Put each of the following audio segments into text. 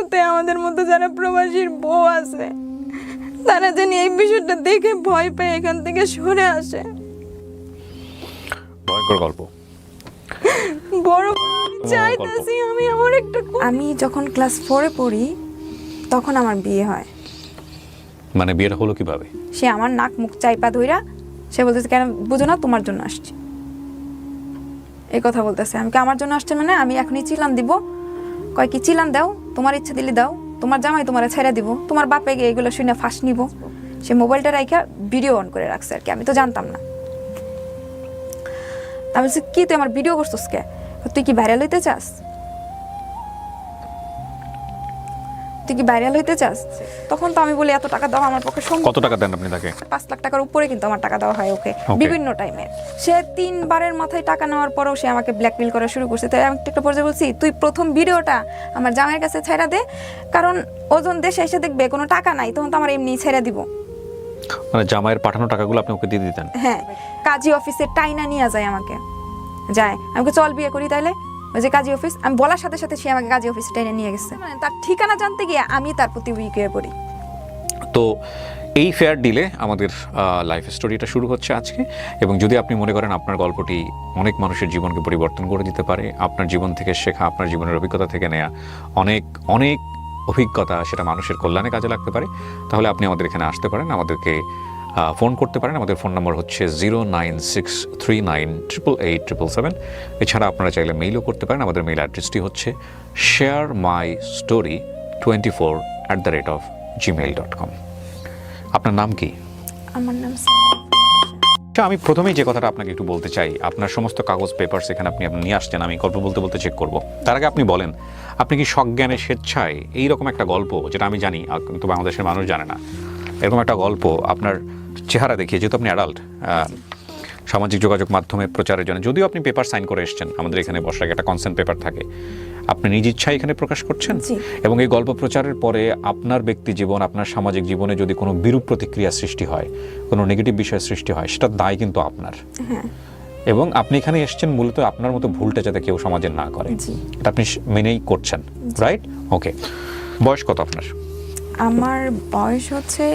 ভারতে আমাদের মতো যারা প্রবাসীর বউ আছে তারা যেন এই বিষয়টা দেখে ভয় পেয়ে এখান থেকে সরে আসে। ভয়ঙ্কর গল্প। বড় চাইতেছি আমি আমার একটা আমি যখন ক্লাস 4-এ পড়ি তখন আমার বিয়ে হয়। মানে বিয়েটা হলো কিভাবে? সে আমার নাক মুখ চাইপা ধইরা সে বলতেছে কেন বুঝো না তোমার জন্য আসছি, এই কথা বলতেছে। আমি কি আমার জন্য আসছে মানে আমি এখনই চিলান দিব? কয় কি চিলান দাও, তোমার ইচ্ছা দিলে দাও, তোমার জামাই তোমারে ছেড়ে দিব, তোমার বাপে গিয়ে এগুলো শুনে ফাঁস নিব। সে মোবাইলটা রাইখা ভিডিও অন করে রাখছে আর কি, আমি তো জানতাম না। আমি বলছি কি তুই আমার ভিডিও করছিস কে? তুই কি ভাইরাল হইতে চাস? তুই কি ভাইরাল হইতে চাস? তখন তো আমি বলি এত টাকা দাও আমার পক্ষে সম্ভব। কত টাকা দেন আপনি তাকে? 5 লাখ টাকার উপরে কিন্তু আমার টাকা দেওয়া হয় ওকে বিভিন্ন টাইমে। সে 3 বারের মাথায় টাকা নেওয়ার পরেও সে আমাকে ব্ল্যাকমেল করা শুরু করছে। তাই আমি একটা পর্যায়ে বলছি তুই প্রথম ভিডিওটা আমার জামাইয়ের কাছে ছেড়ে দে, কারণ ওজন দেশে এসে দেখবে কোনো টাকা নাই, তখন তো আমার এমনি ছেড়ে দিব। মানে জামাইয়ের পাঠানো টাকাগুলো আপনি ওকে দিয়ে দিতেন? হ্যাঁ, কাজী অফিসে টাইনা নিয়ে যায় আমাকে, যায় আমাকে চল বিয়ে করি তাইলে। ওই যে কাজী অফিস, আমি বলার সাথে সাথে সে আমাকে কাজী অফিসে টাইনা নিয়ে গেছে। মানে তার ঠিকানা জানতে গিয়ে আমি তার প্রতি উইক হয়ে পড়ি। তো এই ফেয়ার ডিলে আমাদের লাইফ স্টোরিটা শুরু হচ্ছে আজকে। এবং যদি আপনি মনে করেন আপনার গল্পটি অনেক মানুষের জীবনকে পরিবর্তন করে দিতে পারে, আপনার জীবন থেকে শেখা, আপনার জীবনের অভিজ্ঞতা থেকে নেয়া অনেক অনেক অভিজ্ঞতা সেটা মানুষের কল্যাণে কাজে লাগতে পারে, তাহলে আপনি আমাদের এখানে আসতে পারেন, আমাদেরকে ফোন করতে পারেন। আমাদের ফোন নম্বর হচ্ছে 09639887777। এছাড়া আপনারা চাইলে মেইলও করতে পারেন। আমাদের মেইল অ্যাড্রেসটি হচ্ছে sharemystory24@gmail.com। আপনার নাম কি? আমার নাম আমি প্রথমেই যে কথাটা আপনাকে একটু বলতে চাই, আপনার সমস্ত কাগজ পেপারস এখানে আপনি নিয়ে আসছেন, আমি গল্প বলতে বলতে চেক করব। তার আগে আপনি বলেন, আপনি কি সজ্ঞানে স্বেচ্ছায় এইরকম একটা গল্প, যেটা আমি জানি কিন্তু বাংলাদেশের মানুষ জানে না, এরকম একটা গল্প আপনার চেহারা দেখিয়ে, যেহেতু আপনি অ্যাডাল্ট, সামাজিক যোগাযোগ মাধ্যমে প্রচারের জন্য, যদিও আপনি পেপার সাইন করে এসেছেন, আমাদের এখানে বসার আগে একটা কনসেন্ট পেপার থাকে, আপনি নিজ ইচ্ছায় এখানে প্রকাশ করছেন। এবং এই গল্প প্রচারের পরে আপনার ব্যক্তি জীবন, আপনার সামাজিক জীবনে যদি কোনো বিরূপ প্রতিক্রিয়া সৃষ্টি হয়, কোনো নেগেটিভ বিষয় সৃষ্টি হয়, সেটা দায় কিন্তু আপনার। এবং আপনি এখানে এসেছেন মূলত আপনার মতো ভুলটা যাতে কেউ সমাজে না করে, এটা আপনি মেনেই করছেন, রাইট? ওকে, বয়স কত আপনার? আমার বয়স হচ্ছে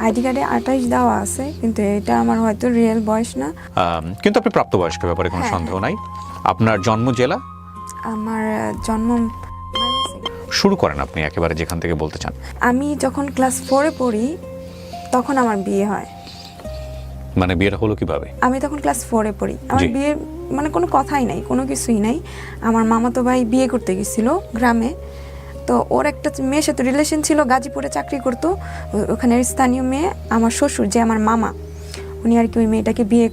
আইডি কার্ডে 28 দেওয়া আছে, কিন্তু এটা আমার হয়তো রিয়েল বয়স না। কিন্তু আপনি প্রাপ্তবয়স্ক, ব্যাপারে কোনো সন্দেহ নাই। আপনার জন্ম জেলা? আমার জন্ম শুরু করেন আপনি একেবারে যেখান থেকে বলতে চান। আমি যখন ক্লাস 4-এ পড়ি তখন আমার বিয়ে হয়। মানে বিয়েটা হলো কিভাবে? আমি তখন ক্লাস 4-এ পড়ি, আমার বিয়ে মানে কোনো কথাই নাই, কোনো কিছুই নাই। আমার মামাতো ভাই বিয়ে করতে গেছিল গ্রামে, তো ওর একটা মেয়ের সাথে রিলেশন ছিল, গাজীপুরে চাকরি করতো, ওখানের স্থানীয় মেয়ে। আমার শ্বশুর যে আমার মামা, উনি আর কি ওই মেয়েটাকে বিয়ে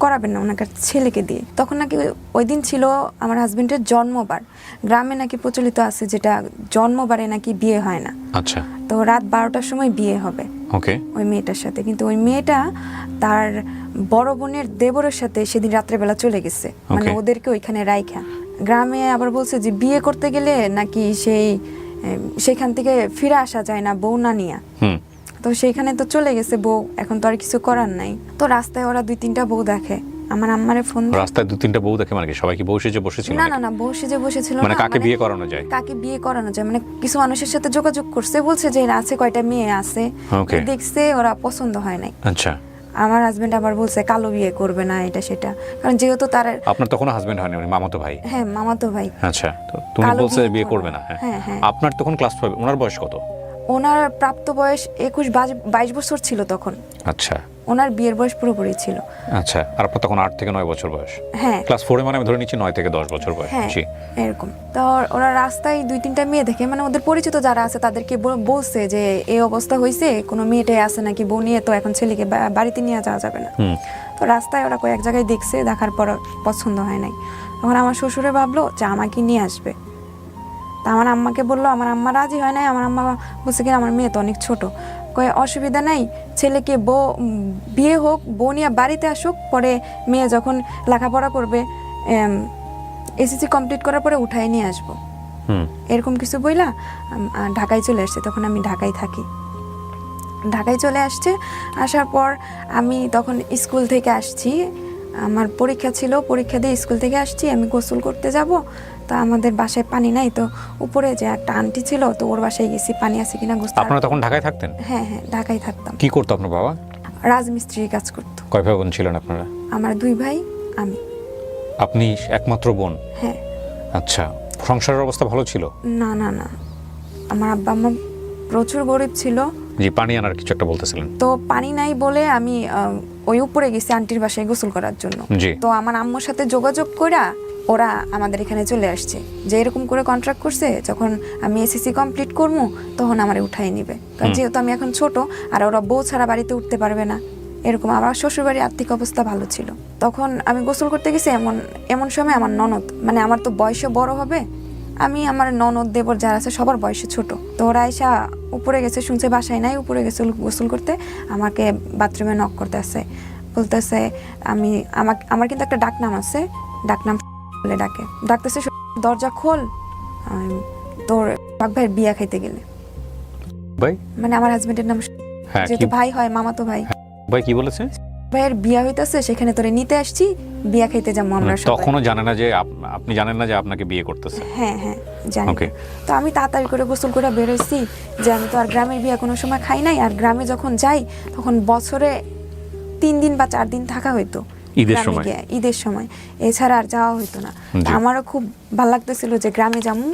করাবেন না ওনাকে ছেলেকে দিয়ে। তখন নাকি ওই দিন ছিল আমার হাজবেন্ডের জন্মবার। গ্রামে নাকি প্রচলিত আছে যেটা জন্মবারে নাকি বিয়ে হয় না। আচ্ছা। তো রাত 12টার সময় বিয়ে হবে ওকে ওই মেয়েটার সাথে, কিন্তু ওই মেয়েটা তার বড় বোনের দেবরের সাথে সেদিন রাত্রেবেলা চলে গেছে, মানে ওদেরকে ওইখানে রাইখা। গ্রামে আবার বলছে যে বিয়ে করতে গেলে নাকি সেইখান থেকে ফিরে আসা যায় না বউ না নিয়া। তো সেইখানে তো চলে গেছে বউ, এখন তো আর কিছু করার নাই। তো রাস্তায় ওরা 2-3টা বউ দেখে, আমার আম্মারে ফোন। রাস্তায় 2-3টা বউ দেখে মানে কি সবাই কি বউ সেজে বসেছিল? না না না, বউ সেজে বসেছিল না। মানে কাকে বিয়ে করানো যায়? কাকে বিয়ে করানো যায় মানে কিছু মানুষের সাথে যোগাযোগ করছে, বলছে যে আছে কয়টা মেয়ে আছে, দেখছে, ওরা পছন্দ হয় নাই। আচ্ছা। আমার হাজবেন্ড আবার বলছে কালো বিয়ে করবে না, এটা সেটা, কারণ যেহেতু তার। আপনার তখন হাজবেন্ড হয়নি, উনি মামাতো ভাই? হ্যাঁ, মামাতো ভাই। আচ্ছা, তো তুমি বলছো বিয়ে করবে না? হ্যাঁ হ্যাঁ। আপনার তখন ক্লাস 5, ওনার বয়স কত? ওনার প্রাপ্ত বয়স 21-22 বছর ছিল তখন। আচ্ছা। ওনার বিয়ের বয়স পুরোপুরি ছিল। আচ্ছা, আর আপনার তখন 8 থেকে 9 বছর বয়স? হ্যাঁ। ক্লাস 4 মানে আমি ধরে নিচ্ছি 9 থেকে 10 বছর বয়স। জি এরকম। তো ওরা রাস্তায় 2-3টা মেয়ে দেখে, মানে ওদের পরিচিত যারা আছে তাদেরকে বলছে যে এই অবস্থা হয়েছে, কোনো মেয়েটাই আছে নাকি বউ নিয়ে, তো এখন ছেলেকে বাড়িতে নিয়ে যাওয়া যাবে না। তো রাস্তায় ওরা কয়েক জায়গায় দেখছে, দেখার পর পছন্দ হয় নাই। তখন আমার শ্বশুরে ভাবলো যে আমাকে নিয়ে আসবে। তা আমার আম্মাকে বললো, আমার আম্মা রাজি হয় নাই। আমার আম্মা বলছে কি আমার মেয়ে তো অনেক ছোট, কয়ে অসুবিধা নাই, ছেলেকে বিয়ে হোক, বউ নিয়ে বাড়িতে আসুক, পরে মেয়ে যখন লেখাপড়া করবে এসএসসি কমপ্লিট করার পরে উঠাই নিয়ে আসবো। এরকম কিছু বইলা ঢাকায় চলে আসছে। তখন আমি ঢাকায় থাকি। ঢাকায় চলে আসছে, আসার পর আমি তখন স্কুল থেকে আসছি, আমার পরীক্ষা ছিল, পরীক্ষা দিয়ে স্কুল থেকে আসছি, আমি গোসল করতে যাব, তো আমাদের বাসায় পানি নাই, তো উপরে যে একটা আন্টি ছিল, তো ওর বাসায় গেছি পানি আছে কিনা গোসল। আপনারা তখন ঢাকায় থাকতেন? হ্যাঁ হ্যাঁ, ঢাকায় থাকতাম। কি করতো আপনার বাবা? রাজমিস্ত্রির কাজ করতো। কয় ভাই বোন ছিলেন আপনারা? আমার 2 ভাই, আমি। আপনি একমাত্র বোন? হ্যাঁ। আচ্ছা, সংসারের অবস্থা ভালো ছিল? না না না, আমার আব্বা আম্মা প্রচুর গরিব ছিল। জি, পানি আনার কিছু একটা বলতেছিলেন। তো পানি নাই বলে আমি ওই উপরে গেছি আন্টির বাসায় গোসল করার জন্য। জি। তো আমার আম্মুর সাথে যোগাযোগ কইরা ওরা আমাদের এখানে চলে আসছে, যে এরকম করে কন্ট্রাক্ট করছে, যখন আমি এসএসসি কমপ্লিট করবো তখন আমারে উঠাই নিবে, কারণ যেহেতু আমি এখন ছোট আর ওরা বউ ছাড়া বাড়িতে উঠতে পারবে না, এরকম। আমার শ্বশুরবাড়ির আর্থিক অবস্থা ভালো ছিল। তখন আমি গোসল করতে গেছি, এমন সময় আমার ননদ, মানে আমার তো বয়সে বড় হবে, আমি আমার ননদ দেবর যারা আছে সবার বয়সে ছোট, তো ওরা আইসা উপরে গেছে, শুনছে বাসায় নাই, উপরে গেছে গোসল করতে, আমাকে বাথরুমে নক করতে আসে, বলতেছে আমার কিন্তু একটা ডাকনাম আছে, ডাকনাম বলে ডাকতেছে, দরজা খোল, তোর বাঘ ভাইয়ের বিয়া খাইতে গেলে। ভাই মানে আমার হাজবেন্ডের নাম, হ্যাঁ, যেহেতু ভাই হয়, মামাতো ভাই। ভাই কি বলেছে? ভাইয়ের বিয়া হইতাছে, সেখানে তোরে নিতে আসছি, বিয়া খাইতে যাবো আমরা সবাই। তখনও জানে না যে আপনি জানেন না যে আপনাকে বিয়ে করতেছে? হ্যাঁ হ্যাঁ, জানি। ওকে। তো আমি তাড়াতাড়ি করে গোসল করে বেরোইছি, যে আমি তো আর গ্রামের বিয়া কোনো সময় খাই নাই, আর গ্রামে যখন যাই তখন বছরে 3 দিন বা 4 দিন থাকা হইতো ঈদের সময়, এছাড়া আর যাওয়া হইতো না। আমারও খুব ভালো লাগতেছিল যে গ্রামে যাবো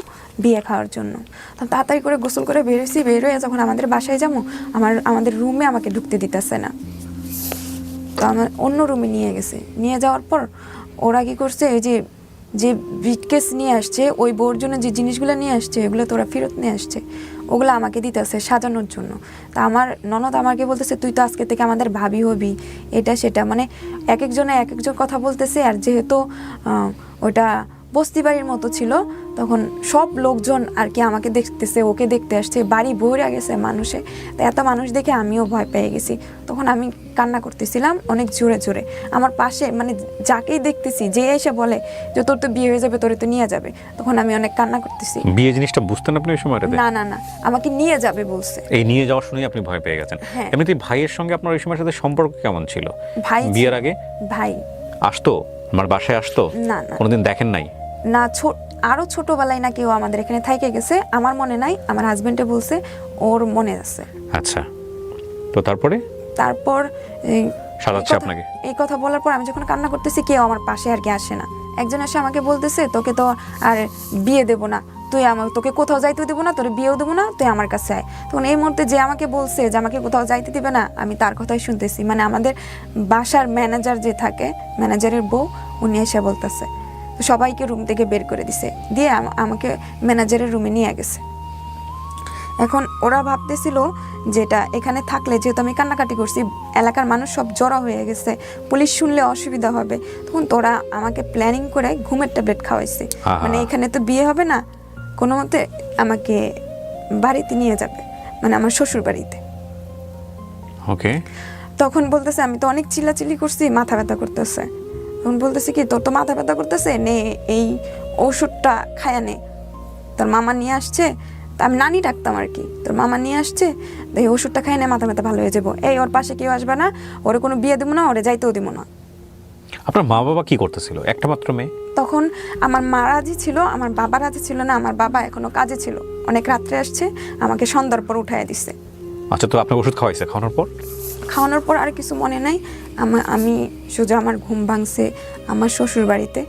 বিয়ে খাওয়ার জন্য। তো তাড়াতাড়ি করে গোসল করে বেরোইছি, বেরোয় যখন আমাদের বাসায় যাবো, আমাদের রুমে আমাকে ঢুকতে দিতেছে না, তো আমার অন্য রুমে নিয়ে গেছে। নিয়ে যাওয়ার পর ওরা কি করছে, এই যে ব্রিফকেস নিয়ে আসছে, ওই বউর জন্য যে জিনিসগুলো নিয়ে আসছে, এগুলো তো ওরা ফেরত নিয়ে আসছে, ওগুলো আমাকে দিতেছে সাজানোর জন্য। তা আমার ননদ আমাকে বলতেছে, তুই তো আজকে থেকে আমাদের ভাবি হবি, এটা সেটা, মানে এক একজন কথা বলতেছে। আর যেহেতু ওটা বস্তি বাড়ির মতো ছিল, তখন সব লোকজন আর কি আমাকে দেখতেছে, ওকে দেখতে আসছে, বাড়ি ভরে গেছে মানুষে। তো এত মানুষ দেখে আমিও ভয় পেয়ে গেছি। তখন আমি কান্না করতেছিলাম অনেক জোরে জোরে। আমার পাশে মানে যাকেই দেখতেছি, যে এসে বলে যে তোর তো বিয়ে হয়ে যাবে, তোরে তো নিয়ে যাবে, তখন আমি অনেক কান্না করতেছি। বিয়ে জিনিসটা বুঝতেন আপনি ওই সময়টাতে? না না না, আমাকে নিয়ে যাবে বলছে। এই নিয়ে যাওয়া শুনেই আপনি ভয় পেয়ে গেছেন? হ্যাঁ। এমনিতে ভাইয়ের সঙ্গে আপনার ওই সময়ের সাথে সম্পর্ক কেমন ছিল? ভাই বিয়ের আগে ভাই আসতো, আমার বাসায় আসতো? না না, কোনোদিন দেখেন নাই? না, আরো ছোটবেলায় না কেউ আমাদের এখানে থাইকে গেছে, আমার মনে নাই, আমার হাজবেন্ডে বলছে ওর মনে আছে। আচ্ছা, তো তারপর সাজাচ্ছে আপনাকে? এই কথা বলার পর আমি যখন কান্না করতেছি, কেউ আমার পাশে আর কি আসে না। একজন এসে আমাকে বলতেছে, তোকে তো আর বিয়ে দেবো না, তোকে কোথাও যাইতে দেবো না, তোর বিয়েও দেবো না, তুই আমার কাছে আয়। তখন এই মুহূর্তে যে আমাকে বলছে যে আমাকে কোথাও যাইতে দিবে না, আমি তার কথাই শুনতেছি। মানে আমাদের বাসার ম্যানেজার যে থাকে, ম্যানেজারের বউ, উনি এসে বলতেছে, তো সবাইকে রুম থেকে বের করে দিছে, দিয়ে আমাকে ম্যানেজারের রুমে নিয়ে গেছে। এখন ওরা ভাবতেছিল যেটা এখানে থাকলে, যেহেতু আমি কান্নাকাটি করছি, এলাকার মানুষ সব জড়ো হয়ে গেছে, পুলিশ শুনলে অসুবিধা হবে, তখন তোরা আমাকে প্ল্যানিং করে ঘুমের ট্যাবলেট খাওয়াইছে। মানে এখানে তো বিয়ে হবে না, কোনো মতে আমাকে বাড়িতে নিয়ে যাবে, মানে আমার শ্বশুর বাড়িতে। ওকে। তখন বলতেছে, আমি তো অনেক চিল্লাচিল্লি করছি, মাথা ব্যথা করতেছে। তখন বলতেছে কি, তোর তো মাথা ব্যথা করতেছে, নে এই ওষুধটা খায়া নে, তোর মামা নিয়ে আসছে, আমি নানি ডাকতাম আর কি, তোর মামা নিয়ে আসছে, এই ওষুধটা খাই না, মাথা ব্যথা ভালো হয়ে যাবো। এই ওর পাশে কেউ আসবে না, ওরে কোনো বিয়ে দেবো না, ওরে যাইতেও দেবো না। আপনার মা বাবা কি করতেছিল? একটা মাত্র মেয়ে? তখন আমার মা রাজি ছিল, আমার বাবা রাজি ছিল না। আমার বাবা এখনো কাজে ছিল, অনেক রাত্রে আসছে, আমাকে সন্ধ্যার পর উঠাইয়া দিচ্ছে। আচ্ছা, তো আপনার ওষুধ খাওয়াইছে? খাওয়ানোর পর আর কিছু মনে নাই। আমি সোজা আমার ঘুম ভাঙছে আমার শ্বশুর বাড়িতে।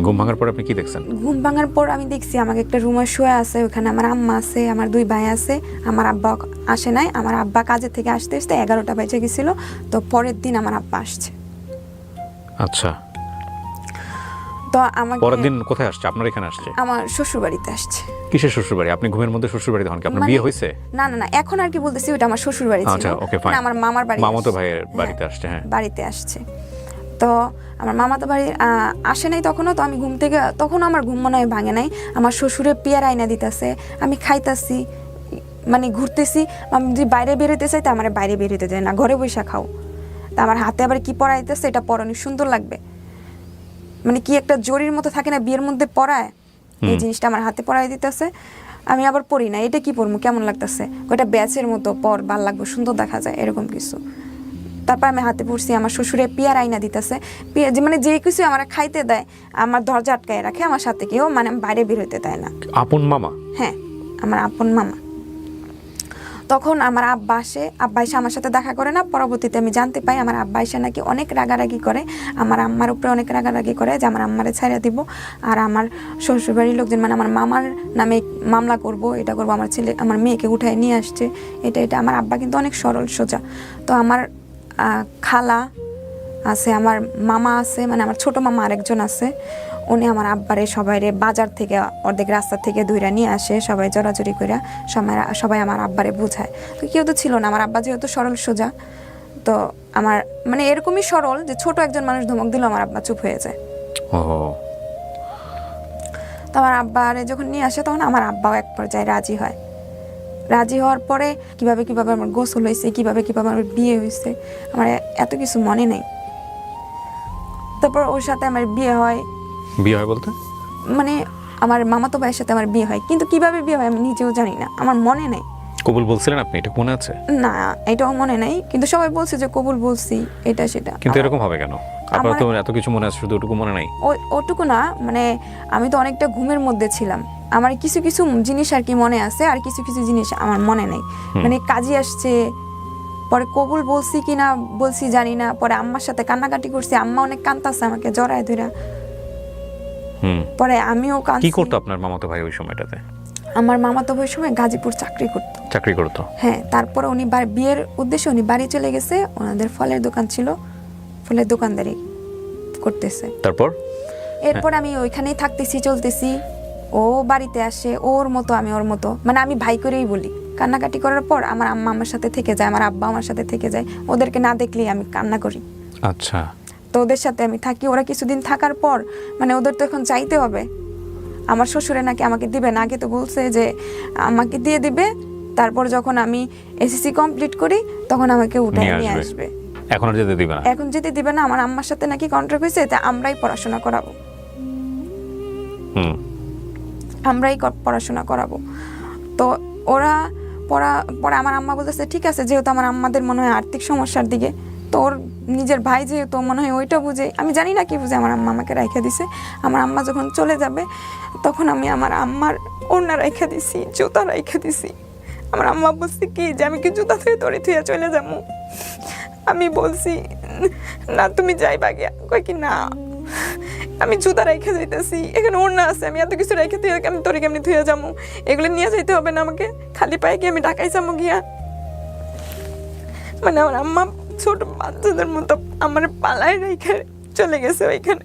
ঘুম ভাঙার পর আপনি কি দেখছেন? ঘুম ভাঙার পর আমি দেখছি আমাকে একটা রুমে শুয়ে আছে, ওখানে আমার আম্মা আছে, আমার 2 ভাই আছে, আমার আব্বা আসে নাই। আমার আব্বা কাজে থেকে আসতে আসতে 11টা বেজে গেছিল, তো পরের দিন আমার আব্বা আসছে। আচ্ছা, তো আমাকে পরের দিন কোথায় আসছে? আপনার এখানে আসছে? আমার শ্বশুর বাড়িতে আসছে। কিসের শ্বশুর বাড়ি? আপনি ঘুমের মধ্যে শ্বশুর বাড়িতে হন কি? আপনার বিয়ে হয়েছে? না না না, এখন আর কি বলতেছি, ওটা আমার শ্বশুর বাড়ি ছিল। আচ্ছা, ওকে, ফাইন। আমার মামার বাড়ি, মামাতো ভাইয়ের বাড়িতে আসছে। হ্যাঁ, বাড়িতে আসছে। তো আমার মামাতো বাড়ি আসে নাই তখনও। তো আমি ঘুম থেকে, তখনও আমার ঘুম মনে হয় ভাঙে নাই। আমার শ্বশুরে পেয়ারা আইনা দিতেছে, আমি খাইতাছি, মানে ঘুরতেছি। আমি যদি বাইরে বেরোতে চাই, তো আমার বাইরে বেরোতে যায় না, ঘরে বসে খাও। তা আমার হাতে আবার কি পরাইতেছে, এটা পরানো সুন্দর লাগবে, মানে কি একটা জরির মতো থাকে না বিয়ের মধ্যে পরায়, এই জিনিসটা আমার হাতে পরাই দিতেছে। আমি আবার পরি না, এটা কি পরবো, কেমন লাগতেছে, ওইটা ব্যাচের মতো পর, ভাল লাগবে, সুন্দর দেখা যায়, এরকম কিছু। তারপর আমি হাতে পড়ছি আমার শ্বশুরে পেয়ার আইনা দিতেছে, মানে যে কিছু আমার খাইতে দেয় আমার দরজা আটকায় রাখে, আমার সাথে কেউ মানে বাইরে বের হইতে দেয় না। আপন মামা? হ্যাঁ, আমার আপন মামা। তখন আমার আব্বা আসে, আব্বা এসে আমার সাথে দেখা করে না। পরবর্তীতে আমি জানতে পাই আমার আব্বা এসে নাকি অনেক রাগারাগি করে, আমার আম্মার উপরে অনেক রাগারাগি করে যে আমার আম্মারে ছাড়িয়ে দিব, আর আমার শ্বশুরবাড়ির লোকজন মানে আমার মামার নামে মামলা করব, এটা করব, আমার ছেলে আমার মেয়েকে উঠায় নিয়ে আসছে, এটা। আমার আব্বা কিন্তু অনেক সরল সোজা। তো আমার খালা আছে, আমার মামা আছে, মানে আমার ছোট মামা আরেকজন আছে, উনি আমার আব্বারে সবাইরে বাজার থেকে অর্ধেক রাস্তা থেকে ধইরা নিয়ে আসে, সবাই জড়াজড়ি করে সবাই আমার আব্বারে বোঝায়। তো কেউ তো ছিল না, আমার আব্বা যেহেতু সরল সোজা, তো আমার মানে এরকমই সরল যে ছোট একজন মানুষ ধমক দিল আমার আব্বা চুপ হয়ে যায়। তো আমার আব্বারে যখন নিয়ে আসে তখন আমার আব্বাও এক পর্যায়ে রাজি হয়। রাজি হওয়ার পরে কিভাবে আমার গোসল হয়েছে, কিভাবে আমার বিয়ে হয়েছে, আমার এত কিছু মনে নেই। তারপর ওর সাথে আমার বিয়ে হয় বলতে মানে আমার মামাতো ভাইয়ের সাথে আমার বিয়ে হয়, কিন্তু কিভাবে বিয়ে হয় আমি নিজেও জানি না, আমার মনে নেই। কবুল বলছিলেন আপনি, এটা মনে আছে? না, এটাও মনে নেই, কিন্তু সবাই বলছে যে কবুল বলছি, এটা সেটা। কিন্তু এরকম হবে কেন? আপনার তো এত কিছু মনে আছে, শুধু ওটুকু মনে নাই? ওটুকু না, মানে আমি তো অনেকটা ঘুমের মধ্যে ছিলাম, আমার কিছু জিনিস আর কি মনে আছে, আর কিছু জিনিস আমার মনে নেই। মানে কাজী আসছে, পরে কবুল বলছি কিনা বলছি জানি না, পরে আম্মার সাথে কান্নাকাটি করছি, আম্মা অনেক কাঁদতাছে আমাকে জড়ায় ধইরা। পরে আমিও কি করতো আপনার মামাতো ভাই ওই সময়টাতে? আমার মামাতো ভাই সময় গাজীপুর চাকরি করতো। হ্যাঁ, তারপরে উনি বিয়ের উদ্দেশ্যে উনি বাড়ি চলে গেছে, ওনাদের ফলের দোকান ছিল, ফলের দোকানদারি করতেছে। এরপর আমি ওইখানেই থাকতেছি, চলতেছি, ও বাড়িতে আসে, ওর মতো আমি ওর মতো, মানে আমি ভাই করেই বলি। কান্নাকাটি করার পর আমার আম্মা আমার সাথে থেকে যায়, আমার আব্বা আমার সাথে থেকে যায়, ওদেরকে না দেখলেই আমি কান্না করি। আচ্ছা। তো ওদের সাথে আমি থাকি, ওরা কিছুদিন থাকার পর মানে ওদের তো এখন চাইতে হবে, আমার শ্বশুরে নাকি আমাকে দিবে না, আগে তো বলছে যে আমাকে দিয়ে দিবে, তারপর যখন আমি এসএসসি কমপ্লিট করি তখন আমাকে উঠায় নিয়ে আসবে। এখন আর যেতে দিবে না? এখন যেতে দিবে না, আমার আম্মার সাথে নাকি কন্ট্রাক্ট হয়েছে, তা আমরাই পড়াশোনা করাবো। পড়াশোনা করাবো। তো ওরা পরে আমার আম্মা বলতেছে ঠিক আছে, যেহেতু আমার আম্মাদের মনে হয় আর্থিক সমস্যার দিকে, তো ওর নিজের ভাই যেহেতু মনে হয় ওইটা বুঝে, আমি জানি না কি বুঝে, আমার আম্মা আমাকে রাইখা দিছে। আমার আম্মা যখন চলে যাবে তখন আমি আমার আম্মার ওড়না রাইখা দিছি, জুতা রাইখা দিছি। আমার আম্মা বলছে কি যে আমি কি জুতা থেকে তড়ি থুয়ে চলে যাবো? আমি বলছি না, তুমি যাইবা গিয়া। কয় কি না, আমি জুতা রেখে যাইতেছি, এখানে ওড়না আছে, আমি এত কিছু রেখে দিয়ে আমি তোরে কেমনি ধুয়ে যাবো, এগুলো নিয়ে যাইতে হবে না আমাকে, খালি পায়ে কি আমি ঢাকায় যাবো গিয়া? মানে আমার আম্মা ছোট বাচ্চাদের মতো আমার পালায় রেখে চলে গেছে ওইখানে।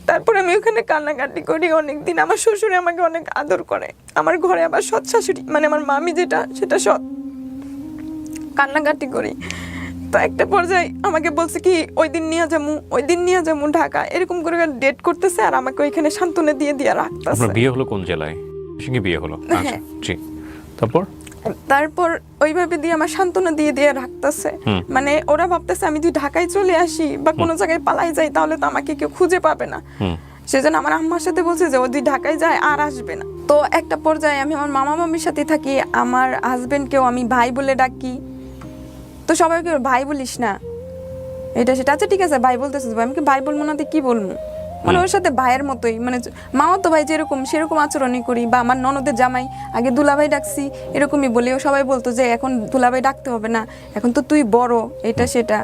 তারপর আমি ওখানে কান্নাকাটি করি অনেকদিন। আমার শ্বশুরে আমাকে অনেক আদর করে, আমার ঘরে আবার সৎ শাশুড়ি মানে আমার মামি যেটা সেটা সৎ। কান্নাকাটি করি, তো একটা পর্যায়ে আমাকে বলছে কি ওই দিন নিয়ে যাবো ঢাকা, এরকম করে ডেট করতেছে, আর আমাকে ওইখানে সান্ত্বনা দিয়ে রাখতেছে। আপনার বিয়ে হলো কোন জেলায়? সঙ্গে বিয়ে হলো? আচ্ছা, জি। তারপর ওইভাবে দিয়ে আমার সান্ত্বনা দিয়ে রাখতেছে, মানে ওরা ভাবতেছে আমি যদি ঢাকায় চলে আসি বা কোনো জায়গায় পালাই যাই তাহলে তো আমাকে কেউ খুঁজে পাবে না, সেজন্য আমার আম্মার সাথে বলছে যে ও যদি ঢাকায় যায় আর আসবে না। তো একটা পর্যায়ে আমি আমার মামা মামির সাথে থাকি, আমার হাজবেন্ডকেও আমি ভাই বলে ডাকি, তো সবাইকে ভাই বলিস না, এটা সেটা। আচ্ছা ঠিক আছে ভাই বলতেছিস, আমি কি ভাই বলবো না তো কি বলবো, মানে ওর সাথে ভাইয়ের মতোই, মানে মামা তো ভাই যেরকম সেরকম আচরণই করি। বা আমার ননদের জামাই আগে দুলাভাই ডাকছি, এরকমই বলেও সবাই বলতো যে এখন দুলাভাই ডাকতে হবে না, এখন তো তুই বড়, এটা সেটা।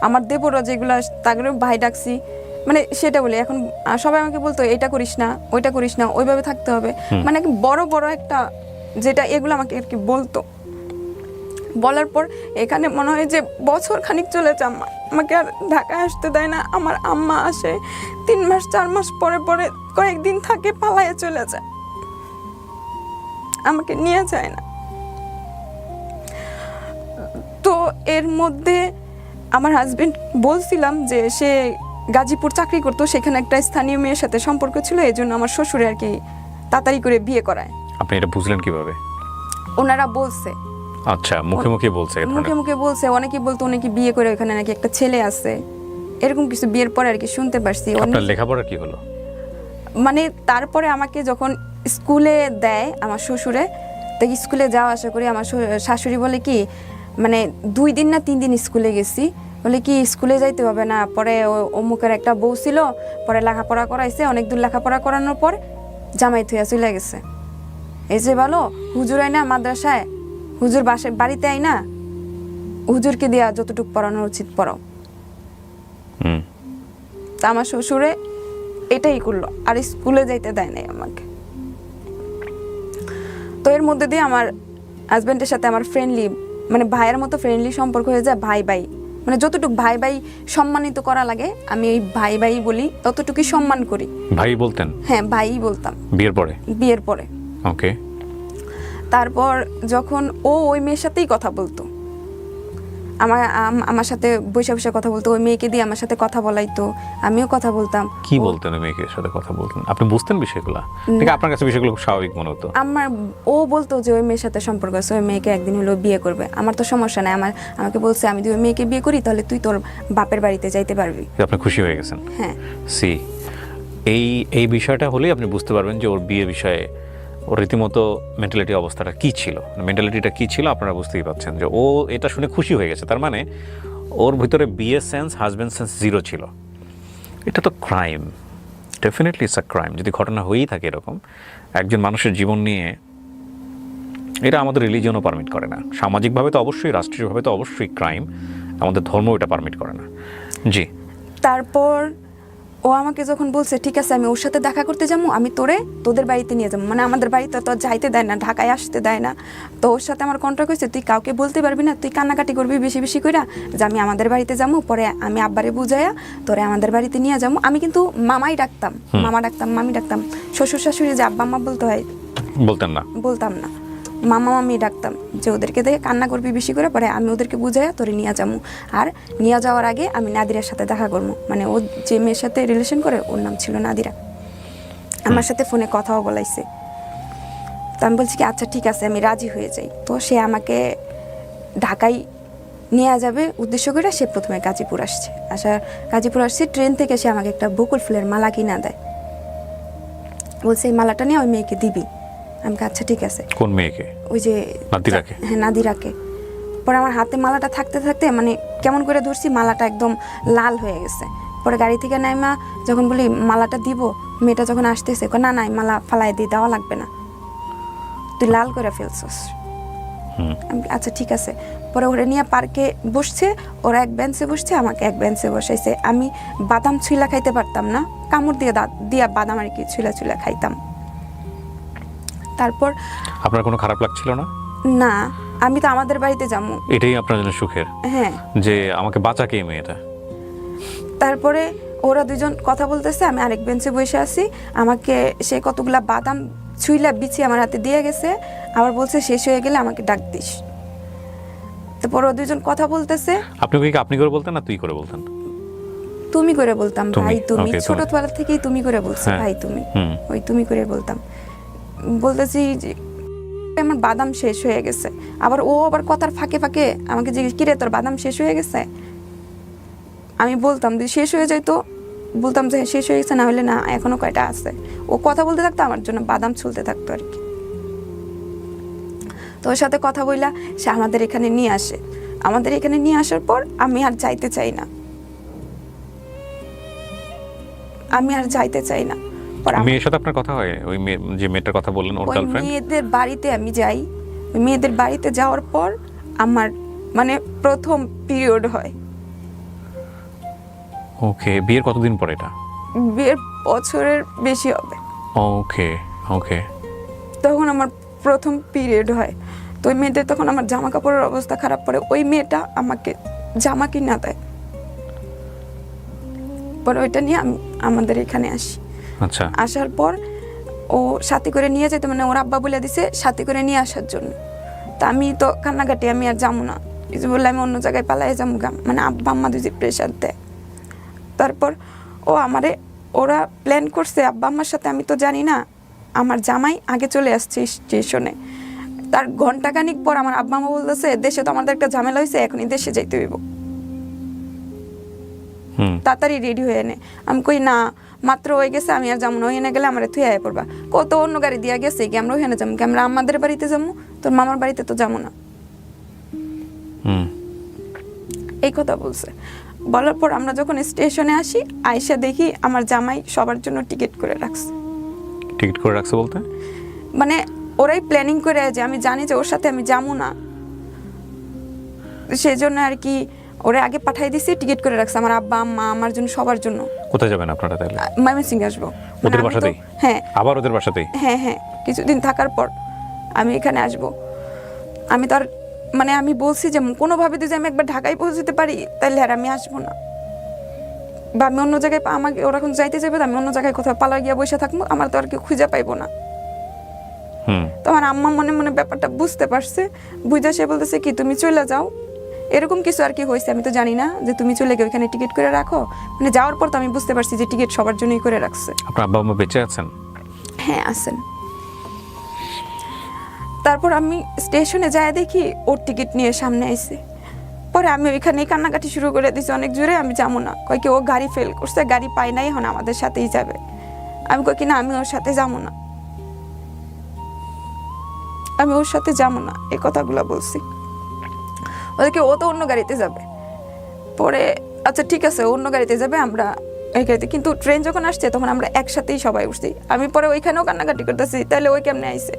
আমার দেবরা যেগুলো তাদেরও ভাই ডাকছি, মানে সেটা বলে এখন সবাই আমাকে বলতো এটা করিস না, ওইটা করিস না, ওইভাবে থাকতে হবে, মানে বড় একটা যেটা, এগুলো আমাকে আর কি বলতো। বলার পর এখানে মনে হয় যে বছর খানিক চলে যায়, আমাকে আর ঢাকায় আসতে দেয় না। আমার আম্মা আসে 3 মাস 4 মাস পরে কয়েকদিন থাকে, পালায়ে চলে যায়, আমাকে নিয়ে যায় না। তো এর মধ্যে আমার হাজবেন্ড বলছিলাম যে সে গাজীপুর চাকরি করতো, সেখানে একটা স্থানীয় মেয়ের সাথে সম্পর্ক ছিল, এই জন্য আমার শ্বশুরে আর কি তাড়াতাড়ি করে বিয়ে করায়। আপনি এটা বুঝলেন কিভাবে? ওনারা বলছে। আচ্ছা, মুখে বলছে, অনেকেই বলতো অনেকে বিয়ে করে ওখানে নাকি একটা ছেলে আছে, এরকম কিছু বিয়ের পরে আর কি শুনতে পারছি। আপনার লেখাপড়া কি হলো? মানে তারপরে আমাকে যখন স্কুলে দেয় আমার শ্বশুরে, তো স্কুলে যাওয়া আসা করি, আমার শাশুড়ি বলে কি মানে 2 দিন না 3 দিন স্কুলে গেছি, বলে কি স্কুলে যাইতে হবে না, পরে অমুকের একটা বউ ছিল, পরে লেখাপড়া করাইছে, অনেক দূর লেখাপড়া করানোর পর জামাই থুয়া চলে গেছে। এই যে বলো হুজুর আইনা মাদ্রাসায়, হুজুর বাড়িতে আইনা হুজুরকে দেয়া যতটুকু পড়ানো উচিত পড়াও। তা আমার শ্বশুরে এটাই করলো, আর স্কুলে যাইতে দেয় নাই আমাকে। তো এর মধ্যে দিয়ে আমার হাজব্যান্ডের সাথে আমার ফ্রেন্ডলি, মানে ভাইয়ের মতো ফ্রেন্ডলি সম্পর্ক হয়ে যায়। ভাই ভাই মানে যতটুকু ভাই ভাই সম্মানিত করা লাগে আমি এই ভাই ভাই বলি, ততটুকুই সম্মান করি। ভাই বলতেন? হ্যাঁ ভাই বলতাম। বিয়ের পরে ওকে। তারপর যখন ওই মেয়ের সাথেই কথা বলতো, আমার সাথে বসে বসে কথা বলতো, ওই মেয়েকে দিয়ে আমার সাথে কথা বলাইতো, আমিও কথা বলতাম। কি বলতেন ওই মেয়েকে সাথে কথা বলতেন? আপনি বুঝতেন বিষয়গুলো নাকি আপনার কাছে বিষয়গুলো খুব স্বাভাবিক মনে হতো? ও বলতো যে ওই মেয়ের সাথে সম্পর্ক আছে, ওই মেয়েকে একদিন হলো বিয়ে করবে। আমার তো সমস্যা নাই, আমাকে বলছে আমি যদি ওই মেয়েকে বিয়ে করি তাহলে তুই তোর বাপের বাড়িতে যাইতে পারবি। আপনি খুশি হয়ে গেছেন? হ্যাঁ। এই বিষয়টা হলেই আপনি বুঝতে পারবেন যে ওর বিয়ে বিষয়ে ওর রীতিমতো মেন্টালিটি অবস্থাটা কী ছিল, মেন্টালিটিটা কী ছিল আপনারা বুঝতেই পারছেন যে ও এটা শুনে খুশি হয়ে গেছে। তার মানে ওর ভিতরে বিয়ে সেন্স, হাজব্যান্ড সেন্স 0 ছিল। এটা তো crime, definitely it's a crime. যদি ঘটনা হয়েই থাকে এরকম একজন মানুষের জীবন নিয়ে, এটা আমাদের রিলিজিয়নও পারমিট করে না। সামাজিকভাবে তো অবশ্যই, রাষ্ট্রীয়ভাবে তো অবশ্যই ক্রাইম, আমাদের ধর্ম এটা পারমিট করে না। জি। তারপর ও আমাকে যখন বলছে ঠিক আছে আমি ওর সাথে দেখা করতে যাবো, আমি তোদের বাড়িতে নিয়ে যাবো, মানে আমাদের বাড়িতে তো যাইতে দেয় না, ঢাকায় আসতে দেয় না। তো ওর সাথে আমার কন্ট্রাক্ট হয়েছে তুই কাউকে বলতে পারবি না, তুই কান্নাকাটি করবি বেশি বেশি করে যে আমি আমাদের বাড়িতে যাবো, পরে আমি আব্বারে বুঝাইয়া তোরে আমাদের বাড়িতে নিয়ে যাবো। আমি কিন্তু মামাই ডাকতাম, মামি ডাকতাম। শ্বশুর শাশুড়ি যে আব্বা আম্মা বলতে হয় বলতাম না, মামা মামি ডাকতাম, যে ওদেরকে দেখে কান্না করবি বেশি করে, পরে আমি ওদেরকে বুঝাইয়া তোরে নিয়ে যাবো। আর নিয়ে যাওয়ার আগে আমি নাদিরার সাথে দেখা করবো, মানে ও যে মেয়ের সাথে রিলেশন করে ওর নাম ছিল নাদিরা। আমার সাথে ফোনে কথাও বলাইছে। তো আমি বলছি কি আচ্ছা ঠিক আছে আমি রাজি হয়ে যাই। তো সে আমাকে ঢাকায় নিয়ে যাবে উদ্দেশ্য করে সে প্রথমে গাজীপুর আসছে। ট্রেন থেকে সে আমাকে একটা বকুল ফুলের মালা কিনা দেয়, বলছে এই মালাটা নিয়ে ওই মেয়েকে দিবি। আমি আচ্ছা ঠিক আছে। কোন মেয়েকে? ওই যে নাদিরাকে? হ্যাঁ নাদিরাকে। পরে আমার হাতে মালাটা থাকতে থাকতে মানে কেমন করে ধরছি, মালাটা একদম লাল হয়ে গেছে। পরে গাড়ি থেকে নাইমা যখন বলি মালাটা দিব, মেয়েটা যখন আসতেছে না না মালা ফালাই দিয়ে দেওয়া লাগবে না, তুই লাল করে ফেলছস। আমি আচ্ছা ঠিক আছে। পরে ওরা নিয়ে পার্কে বসছে, ওরা এক বেঞ্চে বসছে, আমাকে এক বেঞ্চে বসাইছে। আমি বাদাম ছুইলা খাইতে পারতাম না, কামড় দিয়ে দাঁত দিয়া বাদাম আর কি ছুইলা খাইতাম। তারপর আপনার কোনো খারাপ লাগছিল না? না, আমি তো আমাদের বাড়িতে যাবো, এটাই আপনার জন্য সুখের। হ্যাঁ, যে আমাকে বাঁচা কে মেয়েটা। তারপরে ওরা দুজন কথা বলতেছে, আমি আরেক বেঞ্চে বসে আছি। আমাকে সে কতগুলা বাদাম ছুইলা বিছিয়ে আমার হাতে দিয়ে গেছে, আবার বলছে শেষ হয়ে গেলে আমাকে ডাক দিস। তারপর ওরা দুজন কথা বলতেছে। আপনি করে বলতেন না তুই করে বলতেন? তুমি করে বলতাম, ভাই তুমি। ছোটবেলা থেকেই তুমি করে বলছো, ভাই তুমি, ওই তুমি করে বলতাম। বলতেছি যে আমার বাদাম শেষ হয়ে গেছে। আবার কথার ফাঁকে ফাঁকে আমাকে জিজ্ঞেস কিরে তোর বাদাম শেষ হয়ে গেছে। আমি বলতাম যে শেষ হয়ে যায়, তো বলতাম যে শেষ হয়ে গেছে, না হলে না এখনো কয়টা আছে। ও কথা বলতে থাকতো, আমার জন্য বাদাম ছুলতে থাকতো আর কি। তো ওর সাথে কথা বইলা সে আমাদের এখানে নিয়ে আসে। আমাদের এখানে নিয়ে আসার পর আমি আর যাইতে চাই না। মেয়ের সাথে আপনার কথা হয়? ওই যে মেয়েটার কথা বললেন, ওর গার্লফ্রেন্ড? মেয়েদের বাড়িতে আমি যাই। ওই মেয়েদের বাড়িতে যাওয়ার পর আমার মানে প্রথম পিরিয়ড হয়। ওকে। বিয়ের কতদিন পর এটা? বিয়ের বছরের বেশি হবে। ওকে। তখন আমার প্রথম পিরিয়ড হয়। তো ওই মেয়েদের তখন আমার জামা কাপড়ের অবস্থা খারাপ পড়ে। ওই মেয়েটা আমাকে জামা কিনা দেয়, পরে ওইটা নিয়ে আমি আমাদের এখানে আসি। আচ্ছা। আসার পর ও সাথে করে নিয়ে যেতে, মানে ওর আব্বা বলে দিছে সাথে করে নিয়ে আসার জন্য। তা আমি তো কান্নাকাটি, আমি আর যাবো না, কিছু বললে আমি অন্য জায়গায় পালাই যাবো গা, মানে আব্বা আম্মা দুজি প্রেশার দেয়। তারপর ওরা প্ল্যান করছে আব্বা আম্মার সাথে, আমি তো জানি না। আমার জামাই আগে চলে আসছে স্টেশনে, তার ঘন্টাখানিক পর আমার আব্বা আম্মা বলতেছে দেশে তো আমাদের একটা ঝামেলা হয়েছে, এখনই দেশে যাইতে হইব, তাড়াতাড়ি রেডি হয়ে নে। আমি কই না, মাত্র হয়ে গেছে, আমি আর যাবো না, ওইখানে গেলে আমার থুয়ে আয় পড়বা। কত অন্য গাড়ি দিয়া গেছে কি আমরা ওইখানে যাবো কি, আমরা আমাদের বাড়িতে যাবো, তোর মামার বাড়িতে তো যাবো না। এই কথা বলছে। বলার পর আমরা যখন স্টেশনে আসি, আয়সা দেখি আমার জামাই সবার জন্য টিকিট করে রাখছে। টিকিট করে রাখছে বলতে মানে ওরাই প্ল্যানিং করে, যে আমি জানি যে ওর সাথে আমি যাবো না, সেই জন্য আর কি ওরা আগে পাঠাই দিছি, টিকিট করে রাখছে আমার আব্বা আম্মা আমার জন্য, সবার জন্য। কোথায় যাবেন আপনারা তাহলে? ময়মনসিংহে আসবো। ওদের বাসাতেই? হ্যাঁ। আবার ওদের বাসাতেই? হ্যাঁ হ্যাঁ, কিছুদিন থাকার পর আমি এখানে আসব। আমি তার মানে আমি বলছি যে কোনোভাবে যদি আমি একবার ঢাকায় পৌঁছতে পারি তাহলে আর আমি আসবো না, বা আমি অন্য জায়গায়, আমাকে ওরা এখন যাইতে যাবে, আমি অন্য জায়গায় কোথাও পালা গিয়া বসে থাকবো, আমার তো আর কেউ খুঁজে পাইবো না। তো আমার আম্মা মনে মনে ব্যাপারটা বুঝতে পারছে, বুঝা সে বলতেছে কি তুমি চলে যাও, এরকম কিছু আর কি হয়েছে, আমি তো জানি না, যে তুমি চলে গিয়ে ওইখানে টিকিট করে রাখো। মানে যাওয়ার পর তো আমি বুঝতে পারছি যে টিকিট সবার জন্যই করে রাখছে। আপনার আব্বা আম্মা বেঁচে আছেন? হ্যাঁ আছেন। তারপর আমি স্টেশনে যায় দেখি ওর টিকিট নিয়ে সামনে আইছে। পরে আমি ওইখানেই কান্নাকাটি শুরু করে দিয়েছি অনেক জোরে, আমি যাবো না। কয় কি ও গাড়ি ফেল করছে, গাড়ি পাই নাই, এখন আমাদের সাথেই যাবে। আমি কই কি না, আমি ওর সাথে যাবো না, আমি ওর সাথে যাবো না, এই কথাগুলো বলছি। ওদেরকে ও তো অন্য গাড়িতে যাবে। পরে আচ্ছা ঠিক আছে, অন্য গাড়িতে যাবে, আমরা এই গাড়িতে। কিন্তু ট্রেন যখন আসছে তখন আমরা একসাথেই সবাই উঠছি। আমি পরে ওইখানেও কান্নাকাটি করতেছি, তাহলে ওই কেমনে আইছে?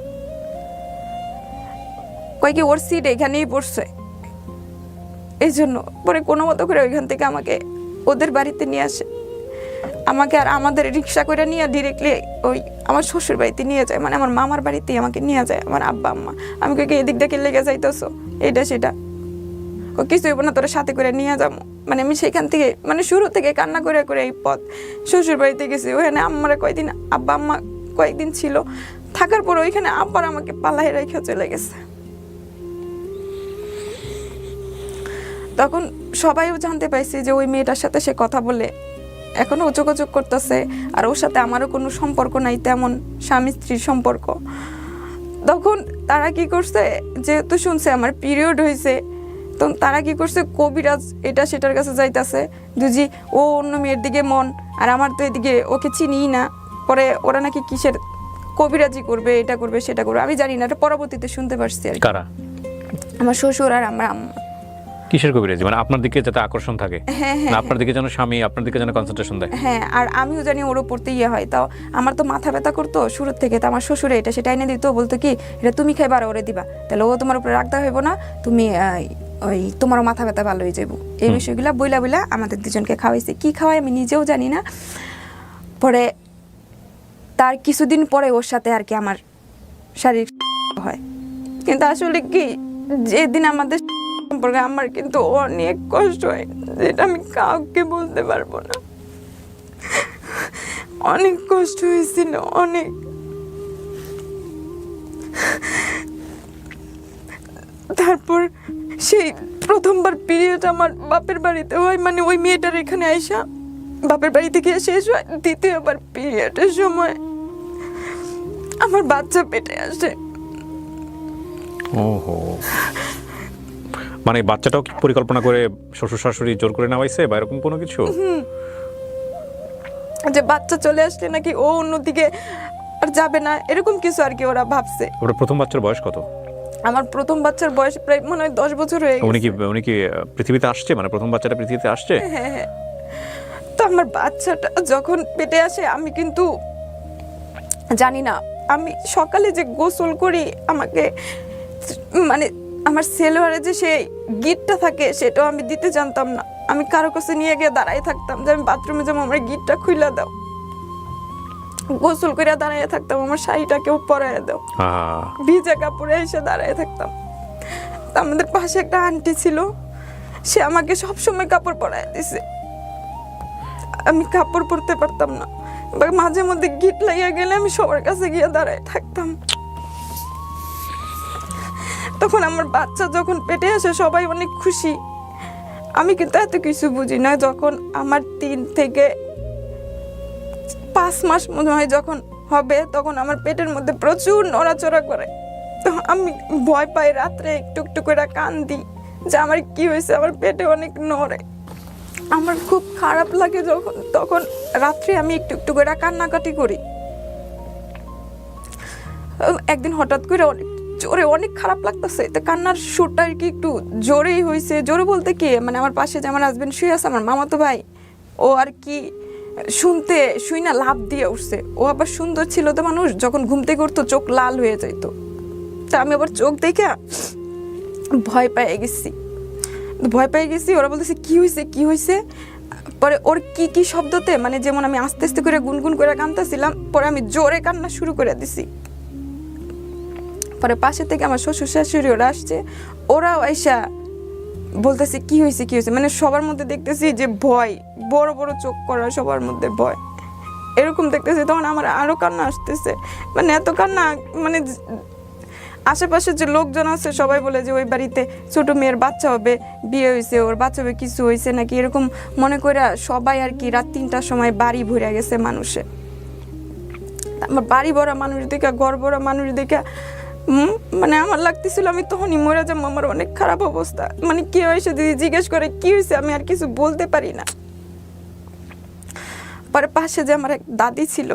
কয় কি ওর সিট এখানেই পড়ছে, এই জন্য। পরে কোনো মতো করে ওইখান থেকে আমাকে ওদের বাড়িতে নিয়ে আসে, আমাকে আর আমাদের রিক্সা করে নিয়ে ডিরেক্টলি ওই আমার শ্বশুর বাড়িতে নিয়ে যায়, মানে আমার মামার বাড়িতেই আমাকে নিয়ে যায় আমার আব্বা আম্মা। আমি কই কি এদিক থেকে লেগে যাইতেছো, এটা সেটা। ও কিছু হইব না, তোরা সাথে করে নিয়ে যাবো। মানে আমি সেখান থেকে মানে শুরু থেকে কান্না করে করে এই পথ শ্বশুর বাড়িতে গেছি। ওখানে আম্মারা কয়েকদিন, আব্বা আম্মা কয়েকদিন ছিল, থাকার পর ওইখানে আব্বার আমাকে পালাই রেখে চলে গেছে। তখন সবাইও জানতে পাইছে যে ওই মেয়েটার সাথে সে কথা বলে, এখনো যোগাযোগ করতেছে, আর ওর সাথে আমারও কোনো সম্পর্ক নাই তেমন, স্বামী স্ত্রীর সম্পর্ক। তখন তারা কি করছে, যেহেতু শুনছে আমার পিরিয়ড হয়েছে, তো তারা কি করছে, কবিরাজ এটা সেটার কাছে যাইতাছে, দুজি ও অন্য মেয়ের দিকে মন, আর আমার তো এদিকে ওকে চিনিই না। পরে ওরা নাকি কিসের কবিরাজি করবে, এটা করবে সেটা করবে, আমি জানি না, এটা পরবর্তীতে শুনতে পারছি আর কি। কারা? আমার শ্বশুর আর আমার আম্মা। কিসের কবিরাজি? মানে আপনার দিকে যাতে আকর্ষণ থাকে, হ্যাঁ হ্যাঁ, না আপনার দিকে যেন স্বামী আপনার দিকে যেন কনসেন্ট্রেশন দেয়? হ্যাঁ, আর আমিও জানি ওর উপরতে ইয়ে হয়। তাও আমার তো মাথা ব্যথা করতো শুরুর থেকে, তো আমার শ্বশুরে এটা সেটা এনে দিত, বলতো কি এটা তুমি খাইবা আর ওরে দিবা, তাহলে ও তোমার উপরে রাখতে হইব না, তুমি ওই তোমারও মাথা ব্যথা ভালো হয়ে যাবো। এই বিষয়গুলা বইলা বইলা আমাদের দুজনকে খাওয়াইছে। কি খাওয়াই আমি নিজেও জানি না। পরে তার কিছুদিন পরে ওর সাথে আর কি আমার শারীরিক হয়। কিন্তু আসলে কি, যেদিন আমাদের সম্পর্কে আমার কিন্তু অনেক কষ্ট হয়, যেটা আমি কাউকে বলতে পারবো না। অনেক কষ্ট হয়েছিল, অনেক। তারপর সেই প্রথমবার পিরিয়ড আমার বাপের বাড়িতে হয়, মানে ওই মেয়েটার এখানে আইসা বাপের বাড়ি থেকে শেষ হয়। দ্বিতীয়বার পিরিয়ডের সময় আমার বাচ্চা পেটে আসে। ওহো, মানে বাচ্চাটাও কি পরিকল্পনা করে শ্বশুর শাশুড়ি জোর করে নেওয়াইছে বা এরকম কোনো কিছু? যে বাচ্চা চলে আসলে নাকি ও অন্যদিকে আর যাবে না, এরকম কিছু আর কি ওরা ভাবছে। ওর প্রথম বাচ্চার বয়স কত? আমার প্রথম বাচ্চার বয়স প্রায় মনে হয় 10 বছর হয়ে গেছে। উনি কি পৃথিবীতে আসছে, মানে প্রথম বাচ্চাটা পৃথিবীতে আসছে? হ্যাঁ হ্যাঁ। তো আমার বাচ্চাটা যখন পেটে আসে, আমি কিন্তু জানি না, আমি সকালে যে গোসল করি, আমাকে মানে আমার সেলোয়ারে যে সেই গিটটা থাকে সেটাও আমি দিতে জানতাম না। আমি কারো কাছে নিয়ে গিয়ে দাঁড়াই থাকতাম যে আমি বাথরুমে যাবো, আমার গিটটা খুলে দাও। গোসল করে দাঁড়াইয়া থাকতাম, আমার শাড়িটাকেও পরাইয়া দাও। ভিজা কাপড়ে এসে দাঁড়ায় থাকতাম। তো আমাদের পাশে একটা আন্টি ছিল, সে আমাকে সবসময় কাপড় পরাইয়া দিছে। আমি কাপড় পরতে পারতাম না, মাঝে মধ্যে গিট লাগিয়ে গেলে আমি সবার কাছে গিয়ে দাঁড়ায় থাকতাম। তখন আমার বাচ্চা যখন পেটে আসে সবাই অনেক খুশি। আমি কিন্তু এত কিছু বুঝি না। যখন আমার 3 থেকে 5 মাস মনে হয় যখন হবে, তখন আমার পেটের মধ্যে প্রচুর নড়াচড়া করে। তো আমি ভয় পাই, রাত্রে একটু একটু করে কান্দি যে আমার কি হয়েছে, আমার পেটে অনেক নড়ে। আমার খুব খারাপ লাগে যখন, তখন রাত্রে আমি একটু একটু করে কান্নাকাটি করি। একদিন হঠাৎ করে অনেক জোরে অনেক খারাপ লাগতেছে, তো কান্নার সুরটা আর কি একটু জোরেই হয়েছে। জোরে বলতে কি মানে আমার পাশে যে আমার হাজবেন্ড শুয়ে আছে, আমার মামাতো ভাই, ও আর কি শুই না লাফ দিয়ে উঠছে। ও আবার সুন্দর ছিল তো মানুষ, যখন ঘুম থেকে উঠতো চোখ লাল হয়ে যাইতো। তা আমি আবার চোখ দেখে ভয় পেয়ে গেছি। ওরা বলতেছে কি হয়েছে। পরে ওর কি শব্দতে মানে যেমন আমি আস্তে আস্তে করে গুনগুন করে কাঁদতেছিলাম, পরে আমি জোরে কান্না শুরু করে দিছি। পরে পাশে থেকে আমার শ্বশুর শাশুড়ি ওরা আসছে, ওরাও আইসা বলতেছে কি হয়েছে মানে সবার মধ্যে দেখতেছি যে ভয়, বড় বড় চোখ করা, সবার মধ্যে ভয় এরকম দেখতেছি। তখন আমার আরো কান্না আসতেছে, মানে এত কান্না, মানে আশেপাশে যে লোকজন আছে সবাই বলে যে ওই বাড়িতে ছোট মেয়ের বাচ্চা হবে, বিয়ে হয়েছে, ওর বাচ্চা হবে, কিছু হয়েছে নাকি এরকম মনে করে সবাই আর কি রাত 3টার সময় বাড়ি ভরে গেছে মানুষে। আমার বাড়ি ভরা মানুষ দেখা, ঘর ভরা মানুষ দেখা মানে আমার লাগতেছিল আমি তখনই মরে যাবো। আমার অনেক খারাপ অবস্থা, মানে কি হয়েছে দিদি জিজ্ঞেস করে কি হয়েছে, আমি আর কিছু বলতে পারি না। পরে পাশে যে আমার এক দাদি ছিল,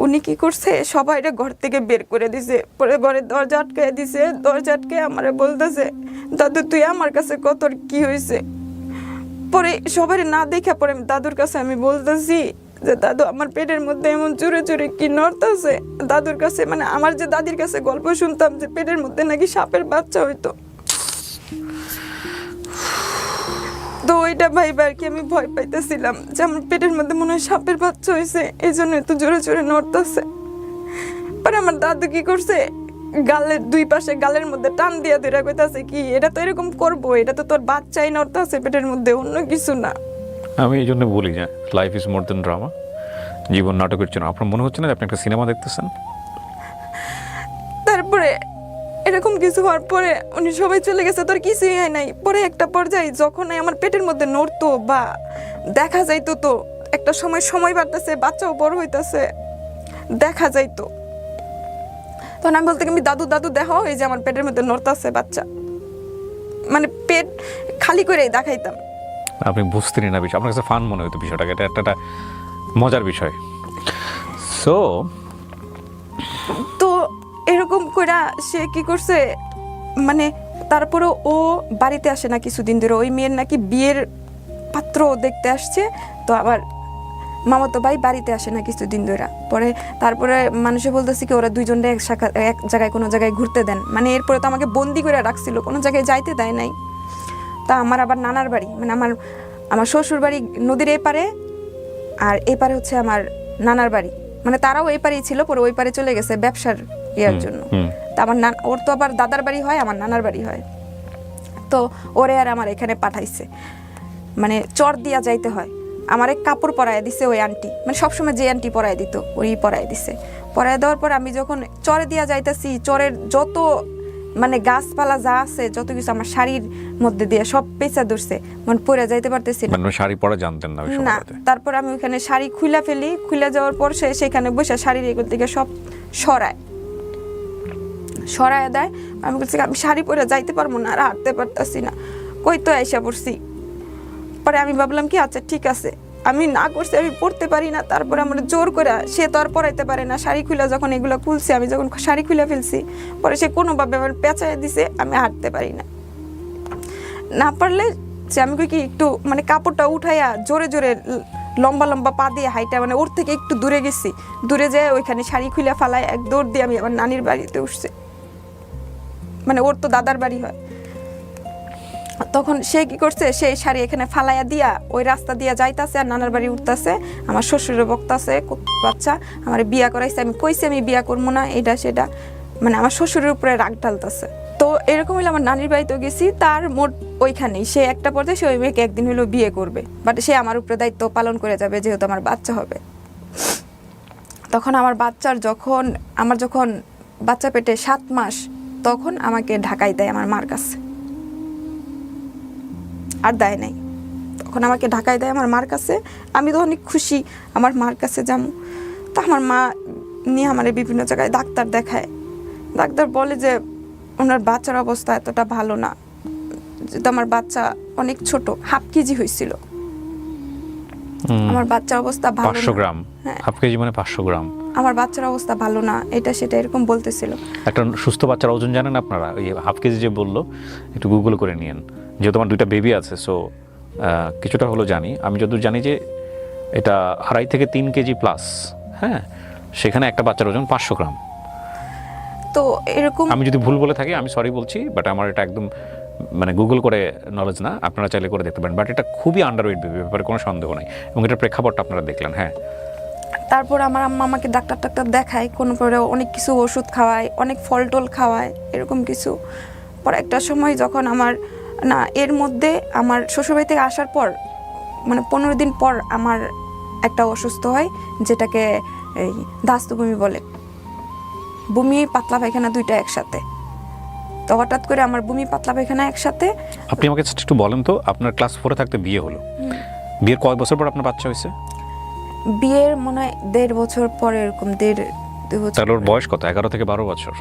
উনি কি করছে সবাইরে ঘর থেকে বের করে দিছে। পরে ঘরের দরজা আটকায় দিছে, দরজা আটকায় আমারে বলতেছে দাদু তুই আমার কাছে কত কি হয়েছে। পরে সবাই না দেখে পরে দাদুর কাছে আমি বলতেছি যে দাদু আমার পেটের মধ্যে এমন জোরে জোরে কি নড়তেছে। দাদুর কাছে মানে আমার যে দাদির কাছে গল্প শুনতাম যে পেটের মধ্যে নাকি সাপের বাচ্চা হইতো, তো ওইটা ভাইবা আর কি আমি ভয় পাইতেছিলাম যে আমার পেটের মধ্যে মনে হয় সাপের বাচ্চা হয়েছে, এই জন্য এত জোরে জোরে নড়তেছে। পরে আমার দাদু কি করছে, গালের দুই পাশে গালের মধ্যে টান দিয়া ধরে কইতাছে কি এটা তো এরকম করবো, এটা তো তোর বাচ্চাই নড়তেছে পেটের মধ্যে, অন্য কিছু না। আমি এই জন্য বলি যে life is more than drama, জীবন নাটকের জন্য। আপনার মনে হচ্ছে না যে আপনি একটা সিনেমা দেখতেছেন? তারপরে এরকম কিছু হওয়ার পরে উনি সবাই চলে গেছে, তোর কিছুই হয় নাই। পরে একটা পর্যায়ে যখন আমার পেটের মধ্যে নড়তো বা দেখা যাইতো, তো একটা সময় বাড়তেছে, বাচ্চাও বড় হইতাছে, দেখা যাইতো, তখন আমি বলতে আমি দাদু দাদু দেখাও, এই যে আমার পেটের মধ্যে নড়তাছে বাচ্চা, মানে পেট খালি করেই দেখাইতাম। আপনি বুঝতেন না বিষয়, আপনার কাছে ফান মনে হতো বিষয়টাকে, এটা একটা মজার বিষয়। সো তো এরকম করে সে কি করছে মানে তারপরে ও বাড়িতে আসে না কিছুদিন ধরে, ওই মেয়ের নাকি বিয়ের পাত্র দেখতে আসছে, তো আবার মামাতো ভাই বাড়িতে আসে না কিছুদিন ধরে। পরে তারপরে মানুষে বলতেছে কি ওরা দুইজনে এক জায়গায় কোনো জায়গায় ঘুরতে দেন, মানে এরপরে তো আমাকে বন্দি করে রাখছিল, কোনো জায়গায় যাইতে দেয় নাই। তা আমার আবার নানার বাড়ি, মানে আমার শ্বশুর বাড়ি নদীর এপারে, আর এপারে হচ্ছে আমার নানার বাড়ি, মানে তারাও এই পারেই ছিল, পরে ওই পারে চলে গেছে ব্যবসার ইয়ার জন্য। তা আমার ওর তো আবার দাদার বাড়ি হয়, আমার নানার বাড়ি হয়, তো ওরে আর আমার এখানে পাঠাইছে, মানে চর দিয়া যাইতে হয়। আমার এক কাপড় পরায় দিছে ওই আন্টি, মানে সবসময় যে আন্টি পরায় দিত ওই পরায় দিছে। পরায় দেওয়ার পর আমি যখন চরে দিয়া যাইতেছি, চরের যত মানে গাছপালা যা আছে যত কিছু আমার শাড়ির মধ্যে দিয়ে সব পেঁচা ধরছে, মানে পরে যাইতে পারতেছি না। মানে শাড়ি পরা জানতেন না না, তারপর আমি ওখানে শাড়ি খুলে ফেলি, খুলে যাওয়ার পর সেখানে বসে শাড়ির এগুলো থেকে সব সরায় দেয়। আমি বলছি আমি শাড়ি পরে যাইতে পারবো না, আর হাঁটতে পারতেছি না, কই তো আইসা পড়ছি। পরে আমি ভাবলাম কি আচ্ছা ঠিক আছে, আমি না করছি, আমি পড়তে পারি না, তারপরে আমার জোর করে সে তো আর পড়াইতে পারে না। শাড়ি খুলে যখন এগুলো খুলছি, আমি যখন শাড়ি খুলে ফেলছি, পরে সে কোনোভাবে আমার পেঁচায় দিছে, আমি হাঁটতে পারি না। না পারলে যে আমি কি একটু মানে কাপড়টা উঠাইয়া জোরে জোরে লম্বা লম্বা পা দিয়ে হাইটা মানে ওর থেকে একটু দূরে গেছি, দূরে যেয়ে ওইখানে শাড়ি খুলে ফালাই এক দৌড় দিয়ে আমি আমার নানির বাড়িতে উঠছি, মানে ওর তো দাদার বাড়ি হয়। তখন সে কি করছে, সেই শাড়ি এখানে ফালাইয়া দিয়া ওই রাস্তা দিয়া যাইতাছে আর নানার বাড়ি উঠতেছে। আমার শ্বশুরের বক্তাছে বাচ্চা আমার বিয়া করাইছে, আমি কইছি আমি বিয়া করবো না, এটা সেটা, মানে আমার শ্বশুরের উপরে রাগ ঢালতেছে। তো এরকম হইলে আমার নানির বাড়িতেও গেছি, তার মোট ওইখানেই সে একটা পর্যায়ে সে ওই মেয়েকে একদিন হইলেও বিয়ে করবে, বাট সে আমার উপরে দায়িত্ব পালন করে যাবে যেহেতু আমার বাচ্চা হবে। তখন আমার যখন বাচ্চা পেটে 7 মাস, তখন আমাকে ঢাকায় দেয় আমার মার কাছে, আর দেয় নাই। তখন আমাকে ঢাকায় দেয় আমার মার কাছে, আমি তো অনেক খুশি আমার মার কাছে যাবো। তো আমার মা নিয়ে আমার বিভিন্ন জায়গায় ডাক্তার দেখায়, ডাক্তার বলে যে ওনার বাচ্চার অবস্থা এতটা ভালো না, যেহেতু আমার বাচ্চা অনেক ছোট, হাফ কেজি হয়েছিল, আমার বাচ্চার অবস্থা ভালো 500 গ্রাম, হ্যাঁ হাফ কেজি মানে 500 গ্রাম। আমার বাচ্চার অবস্থা ভালো না, এটা সেটা এরকম বলতেছিল। একটা সুস্থ বাচ্চার ওজন জানেন আপনারা? ওই হাফ কেজি যে বললো, একটু গুগল করে নিয়েন, যেহেতু আমার 2টা বেবি আছে, সো কিছুটা হলো জানি। আমি যতদূর জানি যে এটা 2.5 থেকে 3 কেজি প্লাস। হ্যাঁ, সেখানে একটা বাচ্চার ওজন 500 গ্রাম। তো এরকম আমি যদি ভুল বলে থাকি আমি সরি বলছি, বাট আমার এটা একদম মানে গুগল করে নলেজ না, আপনারা চাইলে করে দেখতে পারেন। বাট এটা খুবই আন্ডারওয়েট বেবি, ব্যাপারে কোনো সন্দেহ নাই, এবং এটার প্রেক্ষাপটটা আপনারা দেখলেন। হ্যাঁ, তারপর আমার আম্মা আমাকে ডাক্তার টাক্তার দেখায়, কোনো পরে অনেক কিছু ওষুধ খাওয়ায়, অনেক ফল টল খাওয়ায়, এরকম কিছু। পর একটা সময় যখন আমার না, এর মধ্যে আমার শ্বশুরবাড়ি থেকে আসার পর মানে 15 দিন পর আমার একটা অসুস্থ হয়, যেটাকে এই দাস্ত বমি বলে। বমি পাতলা পায়খানা দুইটা একসাথে। তো হঠাৎ করে আমার বমি পাতলা পায়খানা একসাথে। আপনি আমাকে just একটু বলেন তো, আপনার ক্লাস 4 থাকতে বিয়ে হলো, বিয়ের কয় বছর পর আপনার বাচ্চা হয়েছে? বিয়ের মনে হয় 1.5 বছর পরে, এরকম 1.5-2 বছর। তাহলে ওর বয়স কত? 11 থেকে 12 বছর।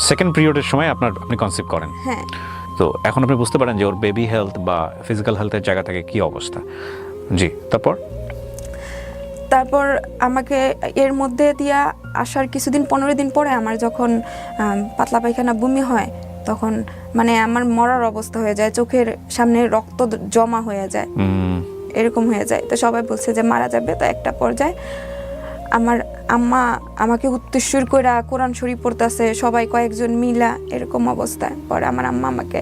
সেকেন্ড পিরিয়ডের সময় আপনি কনসিভ করেন। হ্যাঁ। তো এখন আপনি বুঝতে পারেন যে ওর বেবি হেলথ বা ফিজিক্যাল হেলথের জায়গা থেকে কি অবস্থা। জি, তারপর আমাকে এর মধ্যে দিয়া আসার কিছুদিন 15 দিন পরে আমার যখন পাতলা পায়খানা বমি হয়, তখন মানে আমার মরার অবস্থা হয়ে যায়, চোখের সামনে রক্ত জমা হয়ে যায়, এরকম হয়ে যায়। তো সবাই বলছে যে মারা যাবে। তো একটা পর্যায়ে আমার আম্মা আমাকে উত্তরসূর করে কোরআন শরীফ পড়তেছে, সবাই কয়েকজন মিলা, এরকম অবস্থায়। পরে আমার আম্মা আমাকে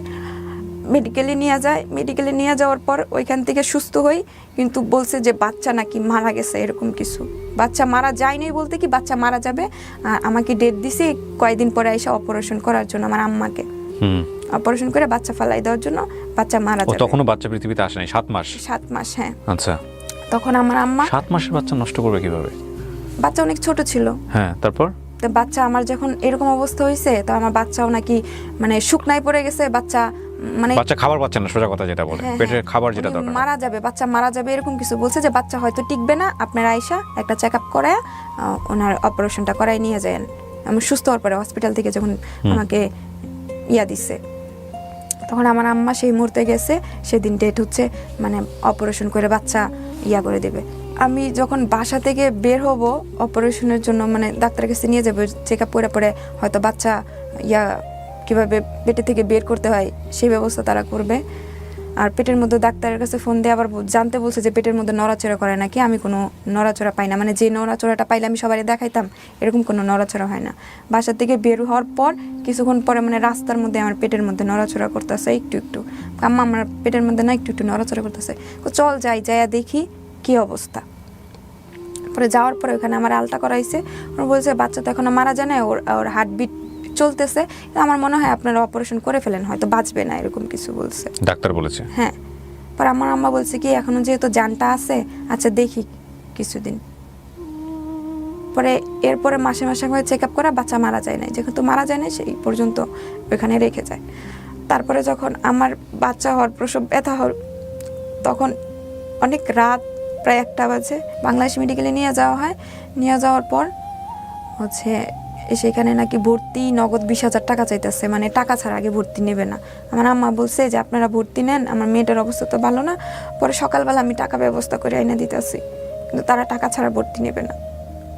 মেডিকেলে নিয়ে যায়। মেডিকেলে নিয়ে যাওয়ার পর ওইখান থেকে সুস্থ হই, কিন্তু বলছে যে বাচ্চা নাকি মারা গেছে, এরকম কিছু। বাচ্চা মারা যায়নি বলতে কি, বাচ্চা মারা যাবে। আমাকে ডেট দিছে কয়েকদিন পরে এসে অপারেশন করার জন্য, আমার আম্মাকে অপারেশন করে বাচ্চা ফালাই দেওয়ার জন্য। বাচ্চা মারা যাবে। তখনও বাচ্চা পৃথিবীতে আসেনি, 7 মাস। 7 মাস, হ্যাঁ। আচ্ছা, তখন আমার আম্মা 7 মাসের বাচ্চা নষ্ট করবে কিভাবে? বাচ্চা অনেক ছোট ছিল। হ্যাঁ, তারপর তো বাচ্চা আমার যখন এরকম অবস্থা হয়েছে, তো আমার বাচ্চাও নাকি মানে শুকনায় পড়ে গেছে। বাচ্চা মানে বাচ্চা খাবার পাচ্ছে না, সোজা কথা যেটা বলে, পেটের খাবার যেটা দরকার, মারা যাবে, বাচ্চা মারা যাবে, এরকম কিছু বলছে। যে বাচ্চা হয়তো টিকবে না, আপনারা আইসা একটা চেক আপ করায় ওনার অপারেশনটা করাই নিয়ে যান। আমি সুস্থ হওয়ার পরে হসপিটাল থেকে যখন আমাকে দিচ্ছে, তখন আমার আম্মা সেই মুহূর্তে গেছে। সেদিন ডেট হচ্ছে, মানে অপারেশন করে বাচ্চা করে দেবে। আমি যখন বাসা থেকে বের হব অপারেশনের জন্য, মানে ডাক্তারের কাছে নিয়ে যাবে, চেক আপ করে পরে হয়তো বাচ্চা কীভাবে পেটে থেকে বের করতে হয় সেই ব্যবস্থা তারা করবে। আর পেটের মধ্যে ডাক্তারের কাছে ফোন দিয়ে আবার জানতে বলছে যে পেটের মধ্যে নড়াচড়া করে নাকি। আমি কোনো নড়াচড়া পাই না, মানে যে নড়াচড়াটা পাইলে আমি সবাই দেখাইতাম, এরকম কোনো নড়াচড়া হয় না। বাসা থেকে বের হওয়ার পর কিছুক্ষণ পরে মানে রাস্তার মধ্যে আমার পেটের মধ্যে নড়াচড়া করতেছে একটু একটু। আম্মা আমার পেটের মধ্যে না একটু একটু নড়াচড়া করতেছে, চল যাইয়া দেখি কি অবস্থা। পরে যাওয়ার পরে ওখানে আমার আলটা করাইছে। ওরা বলছে বাচ্চা তো এখনো মারা যায় না, ওর হার্টবিট চলতেছে, আমার মনে হয় আপনারা অপারেশন করে ফেলেন, হয়তো বাঁচবে না, এরকম কিছু বলছে, ডাক্তার বলেছে। হ্যাঁ। পর আমার আম্মা বলছে কি এখনো যেহেতু জানটা আছে, আচ্ছা দেখি কিছুদিন। পরে এরপরে মাসে মাসে চেক আপ করা, বাচ্চা মারা যায় না, যেহেতু মারা যায় না সেই পর্যন্ত ওইখানে রেখে যায়। তারপরে যখন আমার বাচ্চা হওয়ার প্রসব ব্যথা হল, তখন অনেক রাত, প্রায় 1টা বাজে, বাংলাদেশ মেডিকেলে নিয়ে যাওয়া হয়। নিয়ে যাওয়ার পর হচ্ছে সেখানে নাকি ভর্তি নগদ 20,000 টাকা চাইতেছে, মানে টাকা ছাড়া আগে ভর্তি নেবে না। আমার আম্মা বলছে যে আপনারা ভর্তি নেন, আমার মেয়েটার অবস্থা তো ভালো না। পরে সকালবেলা আমি টাকা ব্যবস্থা করে এনে দিতেছি, কিন্তু তারা টাকা ছাড়া ভর্তি নেবে না,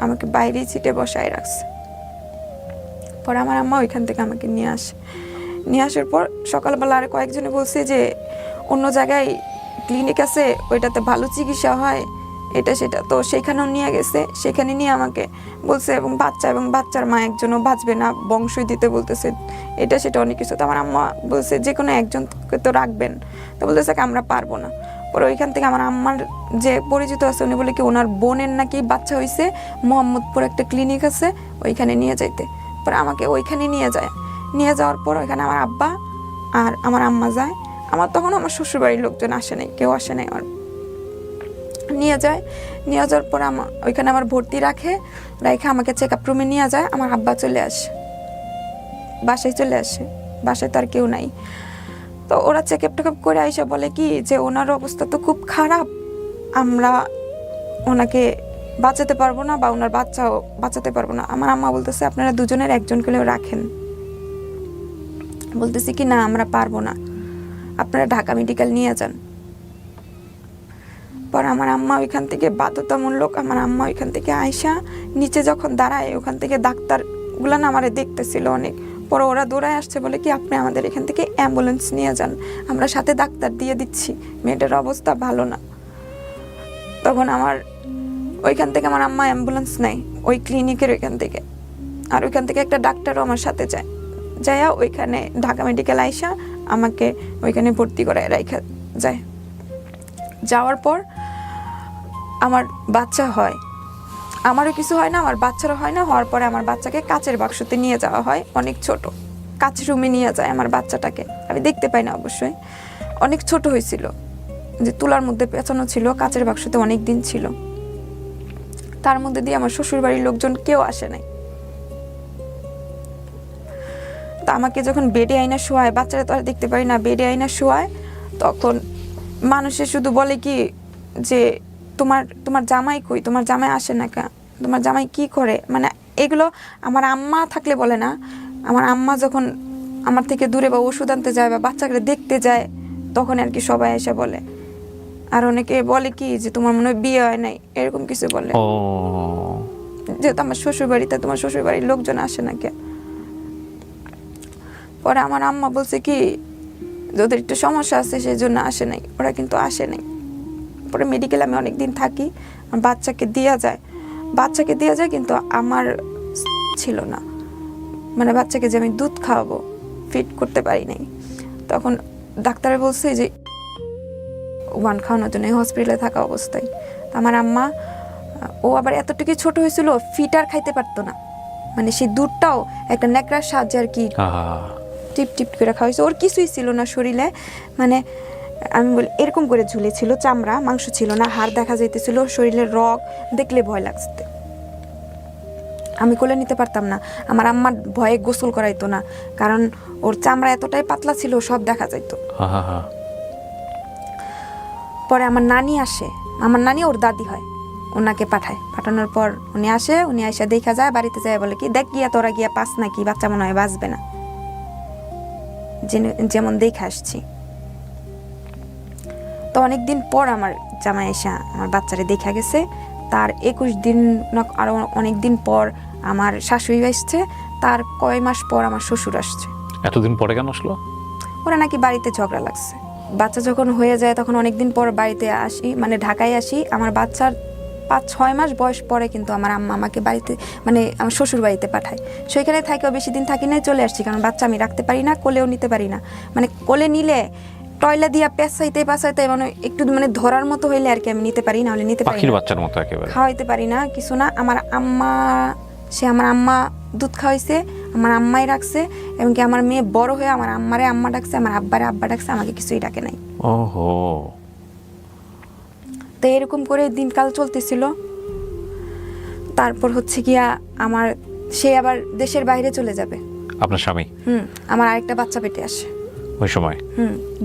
আমাকে বাইরেই সিটে বসায় রাখছে। পরে আমার আম্মা ওইখান থেকে আমাকে নিয়ে আসে। নিয়ে আসার পর সকালবেলা আর কয়েকজনে বলছে যে অন্য জায়গায় ক্লিনিক আছে, ওইটাতে ভালো চিকিৎসা হয়, এটা সেটা। তো সেখানেও নিয়ে গেছে, সেখানে নিয়ে আমাকে বলছে এবং বাচ্চার মা একজনও বাঁচবে না, বংশই দিতে বলতেছে, এটা সেটা অনেক কিছু। তো আমার আম্মা বলছে যে কোনো একজনকে তো রাখবেন। তো বলতেছে আমরা পারবো না। পরে ওইখান থেকে আমার আম্মার যে পরিচিত আছে, উনি বলে কি ওনার বোনের নাকি বাচ্চা হয়েছে, মোহাম্মদপুর একটা ক্লিনিক আছে, ওইখানে নিয়ে যাইতে। পরে আমাকে ওইখানে নিয়ে যায়। নিয়ে যাওয়ার পর ওইখানে আমার আব্বা আর আমার আম্মা যায়। আমার তখন আমার শ্বশুরবাড়ির লোকজন আসে নাই, কেউ আসে নাই। আমার নিয়ে যাওয়ার পর ওইখানে আমার ভর্তি রেখে আমাকে চেক আপ রুমে নিয়ে যায়। আমার আব্বা চলে আসে, বাসায় চলে আসে, বাসায় তো আর কেউ নাই। তো ওরা চেক আপ টেকআপ করে আইসা বলে কি যে ওনার অবস্থা তো খুব খারাপ, আমরা ওনাকে বাঁচাতে পারবো না, বা ওনার বাচ্চাও বাঁচাতে পারবো না। আমার আম্মা বলতেছে আপনারা দুজনের একজন কেউ রাখেন। বলতেছি কি না আমরা পারবো না, আপনারা ঢাকা মেডিকেল নিয়ে যান। পর আমার আম্মা ওইখান থেকে বাধ্যতামূলক আমার আম্মা ওইখান থেকে আয়সা নিচে যখন দাঁড়ায় ওখান থেকে ডাক্তারগুলো না আমারে দেখতেছিল অনেক। পরে ওরা দৌড়ায় আসছে বলে কি আপনি আমাদের এখান থেকে অ্যাম্বুলেন্স নিয়ে যান, আমরা সাথে ডাক্তার দিয়ে দিচ্ছি, মেয়েটার অবস্থা ভালো না। তখন আমার ওইখান থেকে আমার আম্মা অ্যাম্বুলেন্স নেয় ওই ক্লিনিকের ওইখান থেকে, আর ওইখান থেকে একটা ডাক্তারও আমার সাথে যায়, যাইয়া ওইখানে ঢাকা মেডিকেল আইসা আমাকে ওইখানে ভর্তি করে রাইখা যায়। যাওয়ার পর আমার বাচ্চা হয়, আমারও কিছু হয় না, আমার বাচ্চারও হয় না। হওয়ার পরে আমার বাচ্চাকে কাচের বাক্সতে নিয়ে যাওয়া হয়, অনেক ছোট, কাচের রুমে নিয়ে যায় আমার বাচ্চাটাকে। আমি দেখতে পাই না অবশ্যই, অনেক ছোট হয়েছিল, যে তুলার মধ্যে পেঁচানো ছিল, কাচের বাক্সতে অনেক দিন ছিল। তার মধ্যে দিয়ে আমার শ্বশুর বাড়ির লোকজন কেউ আসে নাই। তা আমাকে যখন বেডে আইনা শোয়ায়, বাচ্চারা তো আর দেখতে পারি না, বেডে আইনা শোয়ায়, তখন মানুষে শুধু বলে কি যে তোমার জামাই কই, তোমার জামাই আসে না কেন, তোমার জামাই কি করে, মানে এগুলো আমার আম্মা থাকলে বলে না। আমার আম্মা যখন আমার থেকে দূরে বা ওষুধ আনতে যায় বা বাচ্চাকে দেখতে যায় তখন আর কি সবাই এসে বলে। আর অনেকে বলে কি যে তোমার মনে হয় বিয়ে হয় নাই, এরকম কিছু বলে। যেহেতু আমার শ্বশুর বাড়িতে, তোমার শ্বশুর বাড়ির লোকজন আসে না কেন। পরে আমার আম্মা বলছে কি ওদের একটু সমস্যা আছে সেই জন্য আসে নাই, ওরা কিন্তু আসে নাই। পরে মেডিকেলে আমি অনেকদিন থাকি, আমার বাচ্চাকে দেওয়া যায় কিন্তু আমার ছিল না, মানে বাচ্চাকে যে আমি দুধ খাওয়াবো ফিট করতে পারি নাই। তখন ডাক্তারে বলছে যে ওয়ান খাওয়ানোর জন্য হসপিটালে থাকা অবস্থায়। তো আমার আম্মা, ও আবার এতটুকু ছোট হয়েছিল, ফিট আর খাইতে পারতো না, মানে সেই দুধটাও একটা ন্যাকড়ার সাহায্যে আর কি টিপ টিপ করে খাওয়াইছে, ওর কিছুই ছিল না শরীরে, মানে আমি বলি এরকম করে ঝুলেছিল, চামড়া মাংস ছিল না, হাড় দেখা যাইতেছিল, শরীরের রগ দেখলে ভয় লাগছে। আমি কোলে নিতে পারতাম না, আমার আম্মার ভয়ে গোসল করাইতো না, কারণ ওর চামড়া এতটাই পাতলা ছিল সব দেখা যাইতো। পরে আমার নানি আসে, আমার নানি ওর দাদি হয়, ওনাকে পাঠানোর পর উনি আসে, উনি আইসা দেখা যায়, বাড়িতে যায় বলে কি দেখ গিয়া তোরা গিয়া পাস নাকি, বাচ্চা মনে হয় বাঁচবে না, যেমন দেখে আসছি। তো অনেকদিন পর আমার জামাই এসে আমার বাচ্চারে দেখা গেছে, তার 21 দিন না আরো অনেকদিন পর আমার শাশুড়ি আসছে, তার কয় মাস পর আমার শ্বশুর আসছে। এতদিন পরে কেন আসলো? ওরা নাকি বাড়িতে ঝগড়া লাগছে। বাচ্চা যখন হয়ে যায় তখন অনেকদিন পর বাড়িতে আসি, মানে ঢাকায় আসি। আমার বাচ্চার 5-6 মাস বয়স পরে কিন্তু আমার আম্মা আমাকে বাড়িতে, মানে আমার শ্বশুর বাড়িতে পাঠায়। সেখানে থাকেও বেশি দিন থাকি নাই, চলে আসছি, কারণ বাচ্চা আমি রাখতে পারি না, কোলেও নিতে পারি না। মানে কোলে নিলে টয়লা দিয়া পেঁচাইতে মানে একটু মানে ধরার মতো হইলে আর কি আমি নিতে পারি, না হলে নিতে পারি না, পাখির বাচ্চার মতো একেবারে খাওয়াইতে পারি না, কিছু না। আমার আম্মা দুধ খাওয়াইছে, আমার আম্মাই রাখছে, এমনকি আমার মেয়ে বড় হয়ে আমার আম্মারে আম্মা ডাকছে, আমার আব্বারে আব্বা ডাকছে, আমাকে কিছুই ডাকে নাই। ওহো। তো এরকম করে দিনকাল চলতেছিল। তারপর হচ্ছে গিয়া সে আবার দেশের বাইরে চলে যাবে। আপনার স্বামী? আমার আরেকটা বাচ্চা পেটে আসে ওই সময়।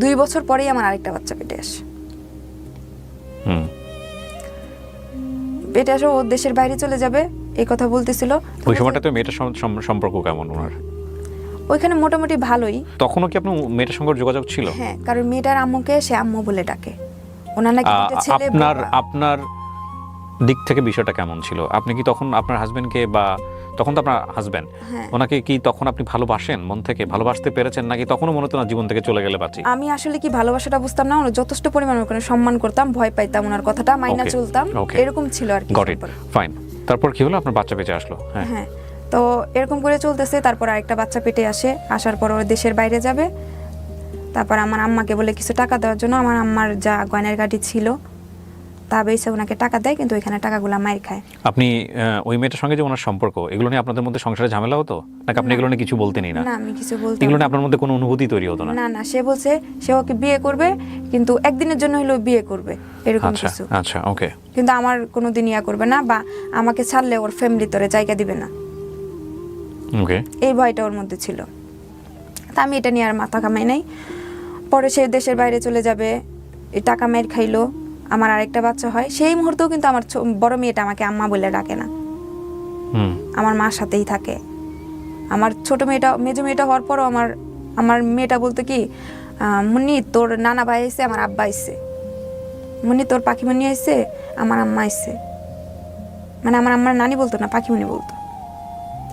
2 বছর পরেই আমার আরেকটা বাচ্চা পেটে আসে। পেটে আসে, ও দেশের বাইরে চলে যাবে এই কথা বলতেছিল। ওই সময়টাতে মেয়েটার সম্পর্ক কেমন ওনার? ওইখানে মোটামুটি ভালোই। তখনও কি আপনার মেয়েটার সঙ্গে যোগাযোগ ছিল? হ্যাঁ, কারণ মেয়েটার আম্মুকে সে আম্মু বলে ডাকে। ওনার নাকি দুটো ছেলে। আপনার দিক থেকে বিষয়টা কেমন ছিল? আপনি কি তখন আপনার হাজবেন্ডকে, বা তখন তো আপনার হাজবেন্ড, ওনাকে কি তখন আপনি ভালোবাসেন, মন থেকে ভালোবাসতে পেরেছেন, নাকি তখনও মনে হতো না জীবন থেকে চলে গেলে বাঁচি? আমি আসলে কি ভালোবাসাটা বুঝতাম না, ওনার যথেষ্ট পরিমাণ ওখানে সম্মান করতাম, ভয় পাইতাম, ওনার কথাটা মাইনা চলতাম, এরকম ছিল আর কি। Got it, fine. তারপর কি হলো? আপনার বাচ্চা পেটে আসলো? হ্যাঁ, তো এরকম করে চলতেছে। তারপর আরেকটা বাচ্চা পেটে আসে, আসার পর ওরা দেশের বাইরে যাবে। তারপর আমার আম্মাকে বলে কিছু টাকা দেওয়ার জন্য, আমার আম্মার যা গয়নার গাড়ি ছিল তা বেসে ওনাকে টাকা দেয়, কিন্তু ওইখানে টাকাগুলো মাইর খায়। আপনি ওই মেয়েটার সঙ্গে যে ওনার সম্পর্ক, এগুলো নিয়ে আপনাদের মধ্যে সংসারে ঝামেলা হতো নাকি আপনি এগুলো নিয়ে কিছু বলতেনই না? না, আমি কিছু বলতাম এগুলো নিয়ে আপনার মধ্যে কোনো অনুভূতি তৈরি হতো না? না, সে বলছে সে ওকে বিয়ে করবে, কিন্তু একদিনের জন্য হলেও বিয়ে করবে, এরকম কিছু। আচ্ছা, ওকে। কিন্তু আমার কোনোদিন ইয়া করবে না, বা আমাকে ছাড়লে ওর ফ্যামিলি তোরে জায়গা দিবে না, ওকে, এই ভয়টা ওর মধ্যে ছিল। তা আমি এটা নিয়ে আর মাথা ঘামাই নাই। পরে সে দেশের বাইরে চলে যাবে, এই টাকা মেয়ের খাইলো, আমার আরেকটা বাচ্চা হয়। সেই মুহূর্তেও কিন্তু আমার বড় মেয়েটা আমাকে আম্মা বলে ডাকে না, আমার মার সাথেই থাকে। আমার ছোট মেয়েটা, মেজো মেয়েটা হওয়ার পরও আমার মেয়েটা বলতো কি, মুন্নি তোর নানা ভাই এসে, আমার আব্বা এসে, মনি তোর পাখিমণি আইছে, আমার আম্মা আইছে। মানে আমার আম্মার নানি বলতো না, পাখিমণি বলতো,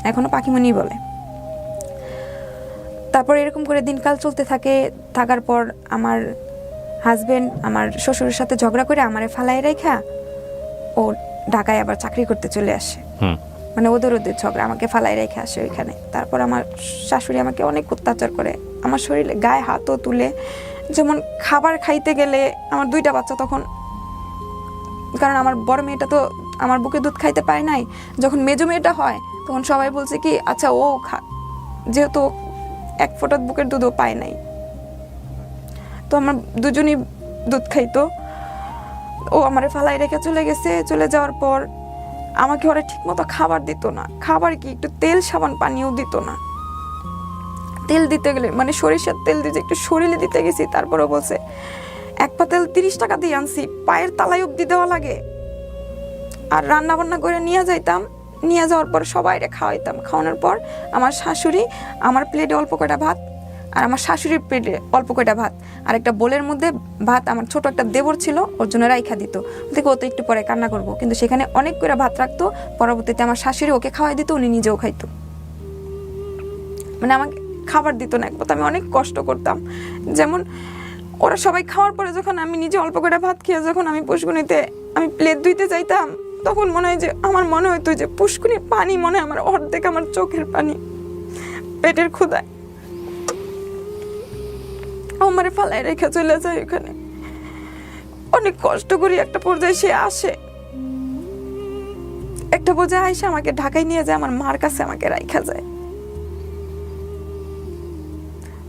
এখনো পাখিমণি বলে। তারপর এরকম করে দিনকাল চলতে থাকে। থাকার পর আমার হাজবেন্ড আমার শ্বশুরের সাথে ঝগড়া করে আমারে ফালাই রেখা ও ঢাকায় আবার চাকরি করতে চলে আসে। মানে ওদের ঝগড়া, আমাকে ফালাই রেখে আসে ওইখানে। তারপর আমার শাশুড়ি আমাকে অনেক অত্যাচার করে, আমার শরীরে গায়ে হাতও তুলে। যেমন খাবার খাইতে গেলে আমার 2টা বাচ্চা তখন, কারণ আমার বড় মেয়েটা তো আমার বুকে দুধ খাইতে পারে নাই, যখন মেজো মেয়েটা হয় তখন সবাই বলছে কি আচ্ছা ও যেহেতু 1 ফোঁটা বুকের দুধও পায় নাই, তো আমার দুজনই দুধ খাইতো। ও আমারে ফালাই রেখে চলে গেছে। চলে যাওয়ার পর আমাকে ওরা ঠিক মতো খাবার দিত না। খাবার কি, একটু তেল সাবান পানিও দিত না। তেল দিতে গেলে মানে সরিষার তেল দিয়ে একটু শরীরে দিতে গেছি, তারপরে বলছে 1 পা তেল 30 টাকা দিয়ে আনছি, পায়ের তালাই অব্দি দেওয়া লাগে। আর রান্না বান্না করে নিয়ে যাইতাম, নিয়ে যাওয়ার পর সবাইরে খাওয়াইতাম। খাওয়ানোর পর আমার শাশুড়ি আমার প্লেটে অল্প কয়টা ভাত, আর আমার শাশুড়ির প্লেটে অল্প কয়টা ভাত, আর একটা বোলের মধ্যে ভাত আমার ছোট একটা দেবর ছিল ওর জন্য রাইখা দিত। দেখো ও তো একটু পরে কান্না করবো, কিন্তু সেখানে অনেক করে ভাত রাখতো। পরবর্তীতে আমার শাশুড়ি ওকে খাওয়াই দিত, উনি নিজেও খাইতো। মানে আমাকে খাবার দিত না, এক কথা আমি অনেক কষ্ট করতাম। যেমন ওরা সবাই খাওয়ার পরে যখন আমি নিজে অল্প করে ভাত খেয়ে যখন আমি পুষ্কুনিতে আমি প্লেট ধুইতে যাইতাম, তখন মনে হয় যে আমার মনে হইতো যে পুষ্কুনির পানি মনে হয় আমার অর্ধেক আমার চোখের পানি, পেটের ক্ষুধায়। আমারে ফালাই রেখে চলে যায় ওখানে। অনেক কষ্ট করি, একটা পর্যায়ে সে আসে, একটা পর্যায়ে আইসা আমাকে ঢাকায় নিয়ে যায়, আমার মার কাছে আমাকে রাইখা যায়।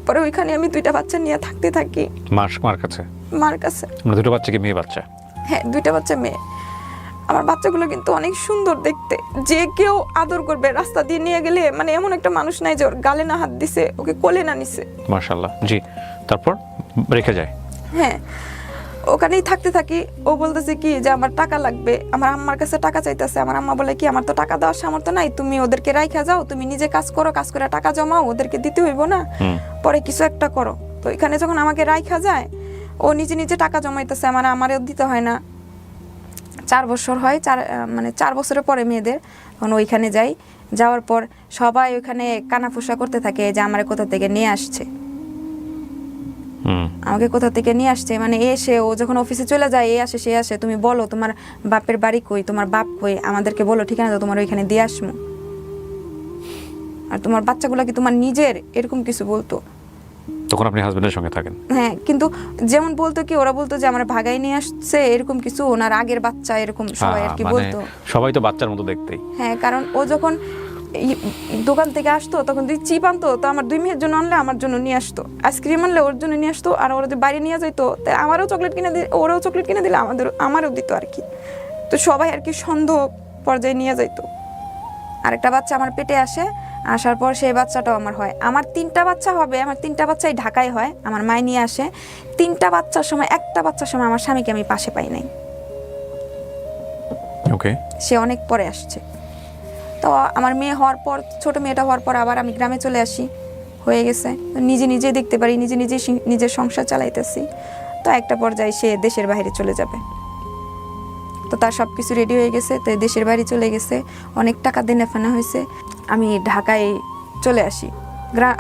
পরে ওইখানে আমি 2টা বাচ্চা নিয়ে থাকতে থাকি। মার কাছে? মার কাছে। মানে 2টা বাচ্চা কি মেয়ে বাচ্চা? হ্যাঁ, 2টা বাচ্চা মেয়ে। আমার বাচ্চাগুলো কিন্তু অনেক সুন্দর দেখতে, যে কেউ আদর করবে। রাস্তা দিয়ে নিয়ে গেলে মানে এমন একটা মানুষ নাই যে ওর গালে না হাত দিছে, ওকে কোলে না নিছে। মাশাআল্লাহ। জি, তারপর রেখে যায়? হ্যাঁ, ওখানেই থাকতে থাকি। ও বলতেছে কি যে আমার টাকা লাগবে, আমার আম্মার কাছে টাকা চাইতেছে। আমার আম্মা বলে কি আমার তো টাকা দেওয়ার সামর্থ্য নাই, তুমি ওদেরকে রাইখা যাও, তুমি নিজে কাজ করো, কাজ করে টাকা জমাও, ওদেরকে দিতে হইব না, পরে কিছু একটা করো। তো এখানে যখন আমাকে রাইখা যায়, ও নিজে নিজে টাকা জমাইতেছে, মানে আমারও দিতে হয় না। 4 বছর হয়, 4 বছরের পরে মেয়েদের, তখন ওইখানে যাই। যাওয়ার পর সবাই ওইখানে কানাফুসা করতে থাকে যে আমার কোথা থেকে নিয়ে আসছে, আমাকে কোথা থেকে নিয়ে আসছে। মানে এসে ও যখন অফিসে চলে যায়, এ আসে সে আসে, তুমি বলো তোমার বাপের বাড়ি কই, তোমার বাপ কই, আমাদেরকে বলো ঠিকানা তো তোমার ওইখানে দিয়ে আসবো, আর তোমার বাচ্চাগুলো কি তোমার নিজের, এরকম কিছু বলতো। তখন আপনি হাজবেন্ডের সঙ্গে থাকেন? হ্যাঁ, কিন্তু যেমন বলতো কি ওরা বলতো যে আমার ভাগাই নিয়ে আসছে, এরকম কিছু, ওনার আগের বাচ্চা, এরকম সবাই আর কি বলতো। সবাই তো বাচ্চার মতো দেখতেই। হ্যাঁ, কারণ ও যখন দোকান থেকে আসতো তখন যদি চিপ আনতো তো আমার 2 মেয়ের জন্য আনলে আমার জন্য নিয়ে আসতো, আইসক্রিম আনলে ওর জন্য নিয়ে আসতো, আর ওরা যদি বাইরে নিয়ে যাইতো তাই আমারও চকলেট কিনে দিলে, ওরাও চকলেট কিনে দিলে আমারও দিত আর কি। তো সবাই আর কি সন্দেহ পর্যায়ে নিয়ে যাইতো। আরেকটা বাচ্চা আমার পেটে আসে, আসার পর সেই বাচ্চাটাও আমার হয়। আমার 3টা বাচ্চা হবে, আমার 3টা বাচ্চাই ঢাকায় হয়, আমার মায় নিয়ে আসে। 3টা বাচ্চার সময়, একটা বাচ্চার সময় আমার স্বামীকে আমি পাশে পাই নাই। ওকে, সে অনেক পরে আসছে। তো আমার মেয়ে হওয়ার পর, ছোট মেয়েটা হওয়ার পর আবার আমি গ্রামে চলে আসি, হয়ে গেছে নিজে নিজে দেখতে পারি, নিজে নিজে নিজের সংসার চালাইতেছি। তো একটা পর্যায়ে সে দেশের বাইরে চলে যাবে, তো তার সব কিছু রেডি হয়ে গেছে, তো দেশের বাইরে চলে গেছে, অনেক টাকা দেনা ফেনা হয়েছে। আমি ঢাকায় চলে আসি,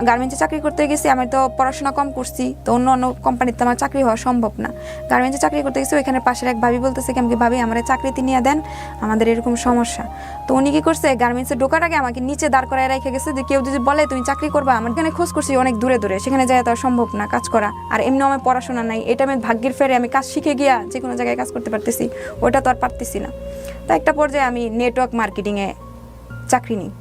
গার্মেন্টসে চাকরি করতে গেছি। আমি তো পড়াশোনা কম করছি, তো অন্য অন্য কোম্পানিতে আমার চাকরি হওয়া সম্ভব না। গার্মেন্টসে চাকরি করতে গেছি, ওইখানে পাশের এক ভাবি বলতেছে কি আমাকে, ভাবি আমার চাকরিতে নিয়ে দেন, আমাদের এরকম সমস্যা। তো উনি কি করছে, গার্মেন্টসে ঢোকার আগে আমাকে নিচে দাঁড় করায় রেখে গেছে, যে কেউ যদি বলে তুমি চাকরি করবা, আমার এখানে খোঁজ করছি অনেক দূরে দূরে, সেখানে যাওয়া তো সম্ভব না কাজ করা, আর এমনিও আমার পড়াশোনা নাই। এটা আমি ভাগ্যের ফেরে আমি কাজ শিখে গিয়া যে কোনো জায়গায় কাজ করতে পারতেছি, ওটা তো আর পারতেছি না। তো একটা পর্যায়ে আমি নেটওয়ার্ক মার্কেটিংয়ে চাকরি নিই,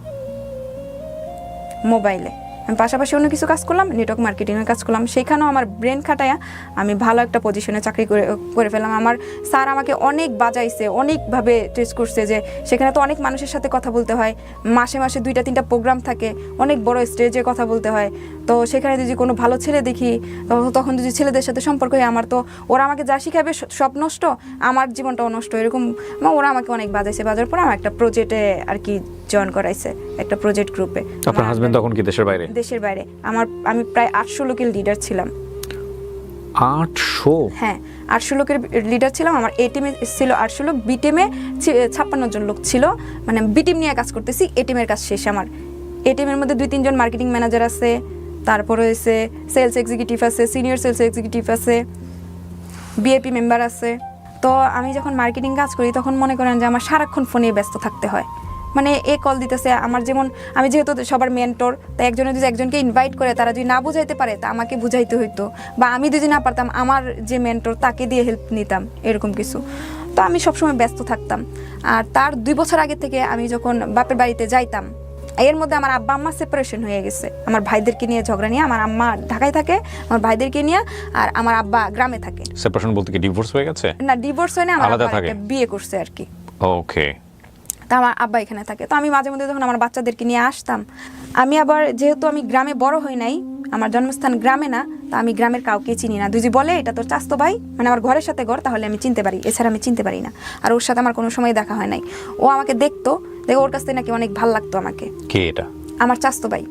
মোবাইলে। আমি পাশাপাশি অন্য কিছু কাজ করলাম, নেটওয়ার্ক মার্কেটিংয়ের কাজ করলাম। সেখানেও আমার ব্রেন খাটায়া আমি ভালো একটা পজিশনে চাকরি করে ফেললাম। আমার স্যার আমাকে অনেক বাজাইছে, অনেকভাবে টেস্ট করছে, যে সেখানে তো অনেক মানুষের সাথে কথা বলতে হয়, মাসে মাসে 2টা-3টা প্রোগ্রাম থাকে, অনেক বড় স্টেজে কথা বলতে হয়। তো সেখানে যদি কোনো ভালো ছেলে দেখি, তখন যদি ছেলেদের সাথে সম্পর্ক হয়, আমার তো ওরা আমাকে যা শিখাবে সব নষ্ট, আমার জীবনটাও নষ্ট, এরকম ওরা আমাকে অনেক বাজাইছে। বাজার পর আমার একটা প্রজেক্টে আর কি জয়েন করাইছে, একটা প্রজেক্ট গ্রুপে। আপনার হাজবেন্ড তখন কি দেশের বাইরে? দেশের বাইরে। আমি প্রায় 800 লোকের লিডার ছিলাম। 800? হ্যাঁ, 800 লোকের লিডার ছিলাম। আমার এ টিমে ছিল 800 লোক, বি টিমে 56 জন লোক ছিল। মানে বি টিম নিয়ে কাজ করতেছি, এ টিমের কাজ শেষ আমার। এ টিমের মধ্যে 2-3 জন মার্কেটিং ম্যানেজার আছে, তারপরে হচ্ছে সেলস এক্সিকিউটিভ আছে, সিনিয়র সেলস এক্সিকিউটিভ আছে, বিএপি মেম্বার আছে। তো আমি যখন মার্কেটিং কাজ করি তখন মনে করেন যে আমার সারাক্ষণ ফোনে ব্যস্ত থাকতে হয়। মানে এ কল দিতেছে, আমার যেমন আমি যেহেতু সবার মেন্টর, তাই একজনে যদি একজনকে ইনভাইট করে তারা যদি না বুঝাইতে পারে তা আমাকে বুঝাইতে হইতো, বা আমি যদি না পারতাম আমার যে মেন্টর তাকে দিয়ে হেল্প নিতাম, এরকম কিছু। তো আমি সবসময় ব্যস্ত থাকতাম। আর তার 2 বছর আগে থেকে আমি যখন বাপের বাড়িতে যাইতাম, এর মধ্যে আমার আব্বা আম্মা সেপারেশন হয়ে গেছে। আমার ভাইদেরকে নিয়ে ঝগড়া নিয়ে, আমার আম্মা ঢাকায় থাকে, আমার ভাইদেরকে নিয়ে, আর আমার আব্বা গ্রামে থাকে। সেপারেশন বলতে কি ডিভোর্স হয়ে গেছে? না, ডিভোর্স হয় না, আমার আলাদা আব্বা থাকে? একটা বিয়ে করছে আর কি। ওকে। তা আমার আব্বা এখানে থাকে। তো আমি মাঝে মধ্যে যখন আমার বাচ্চাদেরকে নিয়ে আসতাম, আমি আবার যেহেতু আমি গ্রামে বড় হই নাই, আমার জন্মস্থান গ্রামে না, তা আমি গ্রামের কাউকে চিনি না। দুজি বলে এটা তোর চাস্তো ভাই, মানে আমার ঘরের সাথে ঘর, তাহলে আমি চিনতে পারি, এছাড়া আমি চিনতে পারি না। আর ওর সাথে আমার কোনো সময় দেখা হয় নাই। ও আমাকে দেখতো, দেখে ওর কাছ থেকে নাকি অনেক ভালো লাগতো আমাকে। কে এটা? আমার চাস্তো ভাই।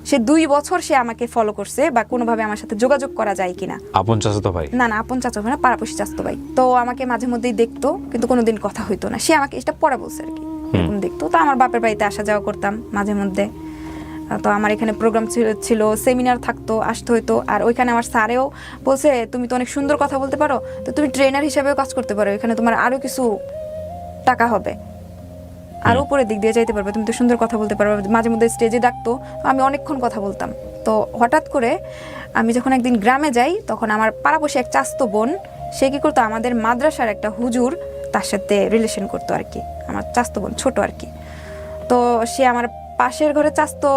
সে 2 বছর সে আমাকে ফলো করছে, বা কোনোভাবে আমার সাথে যোগাযোগ করা যায় কিনা। আপন চাচাতো ভাই? না না, আপন চাচা ভাই না, পাড়াপড়শি চাস্তো ভাই। তো আমাকে মাঝে মধ্যেই দেখতো, কিন্তু কোনোদিন কথা হইতো না। সে আমাকে এটা পরে বলছে আর কি, এরকম দেখতো। তো আমার বাপের বাড়িতে আসা যাওয়া করতাম মাঝে মধ্যে। তো আমার এখানে প্রোগ্রাম ছিল, সেমিনার থাকতো, আসতে হইতো। আর ওইখানে আমার স্যারেও বলছে তুমি তো অনেক সুন্দর কথা বলতে পারো, তো তুমি ট্রেনার হিসেবেও কাজ করতে পারো, এখানে তোমার আরও কিছু টাকা হবে, আর উপরের দিক দিয়ে যাইতে পারবে, তুমি তো সুন্দর কথা বলতে পারবে। মাঝে মধ্যে স্টেজে ডাকতো, আমি অনেকক্ষণ কথা বলতাম। তো হঠাৎ করে আমি যখন একদিন গ্রামে যাই, তখন আমার পাড়াপড়শি এক চাস্তো বোন, সে কী করতো, আমাদের মাদ্রাসার একটা হুজুর তার সাথে রিলেশন করতো আর কি, আমার চাস্তো বোন, ছোট আর কি। তো সে আমার পাশের ঘরে চাস্তো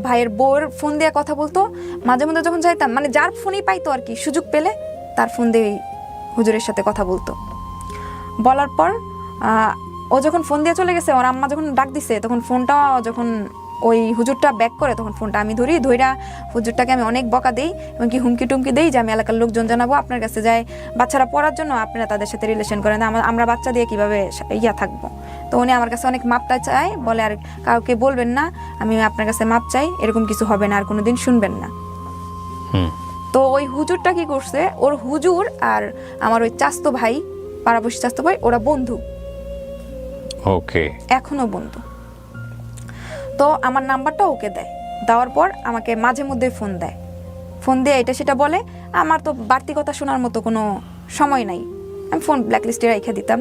ভাইয়ের বউয়ের ফোন দিয়ে কথা বলতো। মাঝে মধ্যে যখন যাইতাম, মানে যার ফোনই পাইতো আর কি, সুযোগ পেলে তার ফোন দিয়ে হুজুরের সাথে কথা বলতো। বলার পর ও যখন ফোন দিয়ে চলে গেছে, ওর আম্মা যখন ডাক দিছে, তখন ফোনটা যখন ওই হুজুরটা ব্যাক করে, তখন ফোনটা আমি ধইরা হুজুরটাকে আমি অনেক বকা দেই, এবং কি হুমকি টুমকি দেই যে আমি এলাকার লোকজন জানাবো, আপনার কাছে যায় বাচ্চারা পড়ার জন্য, আপনারা তাদের সাথে রিলেশন করেন, আমরা বাচ্চা দিয়ে কিভাবে থাকবো। তো উনি আমার কাছে অনেক মাপটা চায়, বলে আর কাউকে বলবেন না, আমি আপনার কাছে মাপ চাই, এরকম কিছু হবে না, আর কোনোদিন শুনবেন না। তো ওই হুজুরটা কি করছে, ওর হুজুর আর আমার ওই চাস্তো ভাই, পাড়াপড়শি চাস্তো ভাই, ওরা বন্ধু, ওকে, এখনো বন্ধু। তো আমার নাম্বারটা ওকে দেয়, দেওয়ার পর আমাকে মাঝে মধ্যে ফোন দিয়ে এটা সেটা বলে। আমার তো বাড়তি কথা শোনার মতো কোনো সময় নাই, আমি ফোন ব্ল্যাকলিস্টে রেখে দিতাম,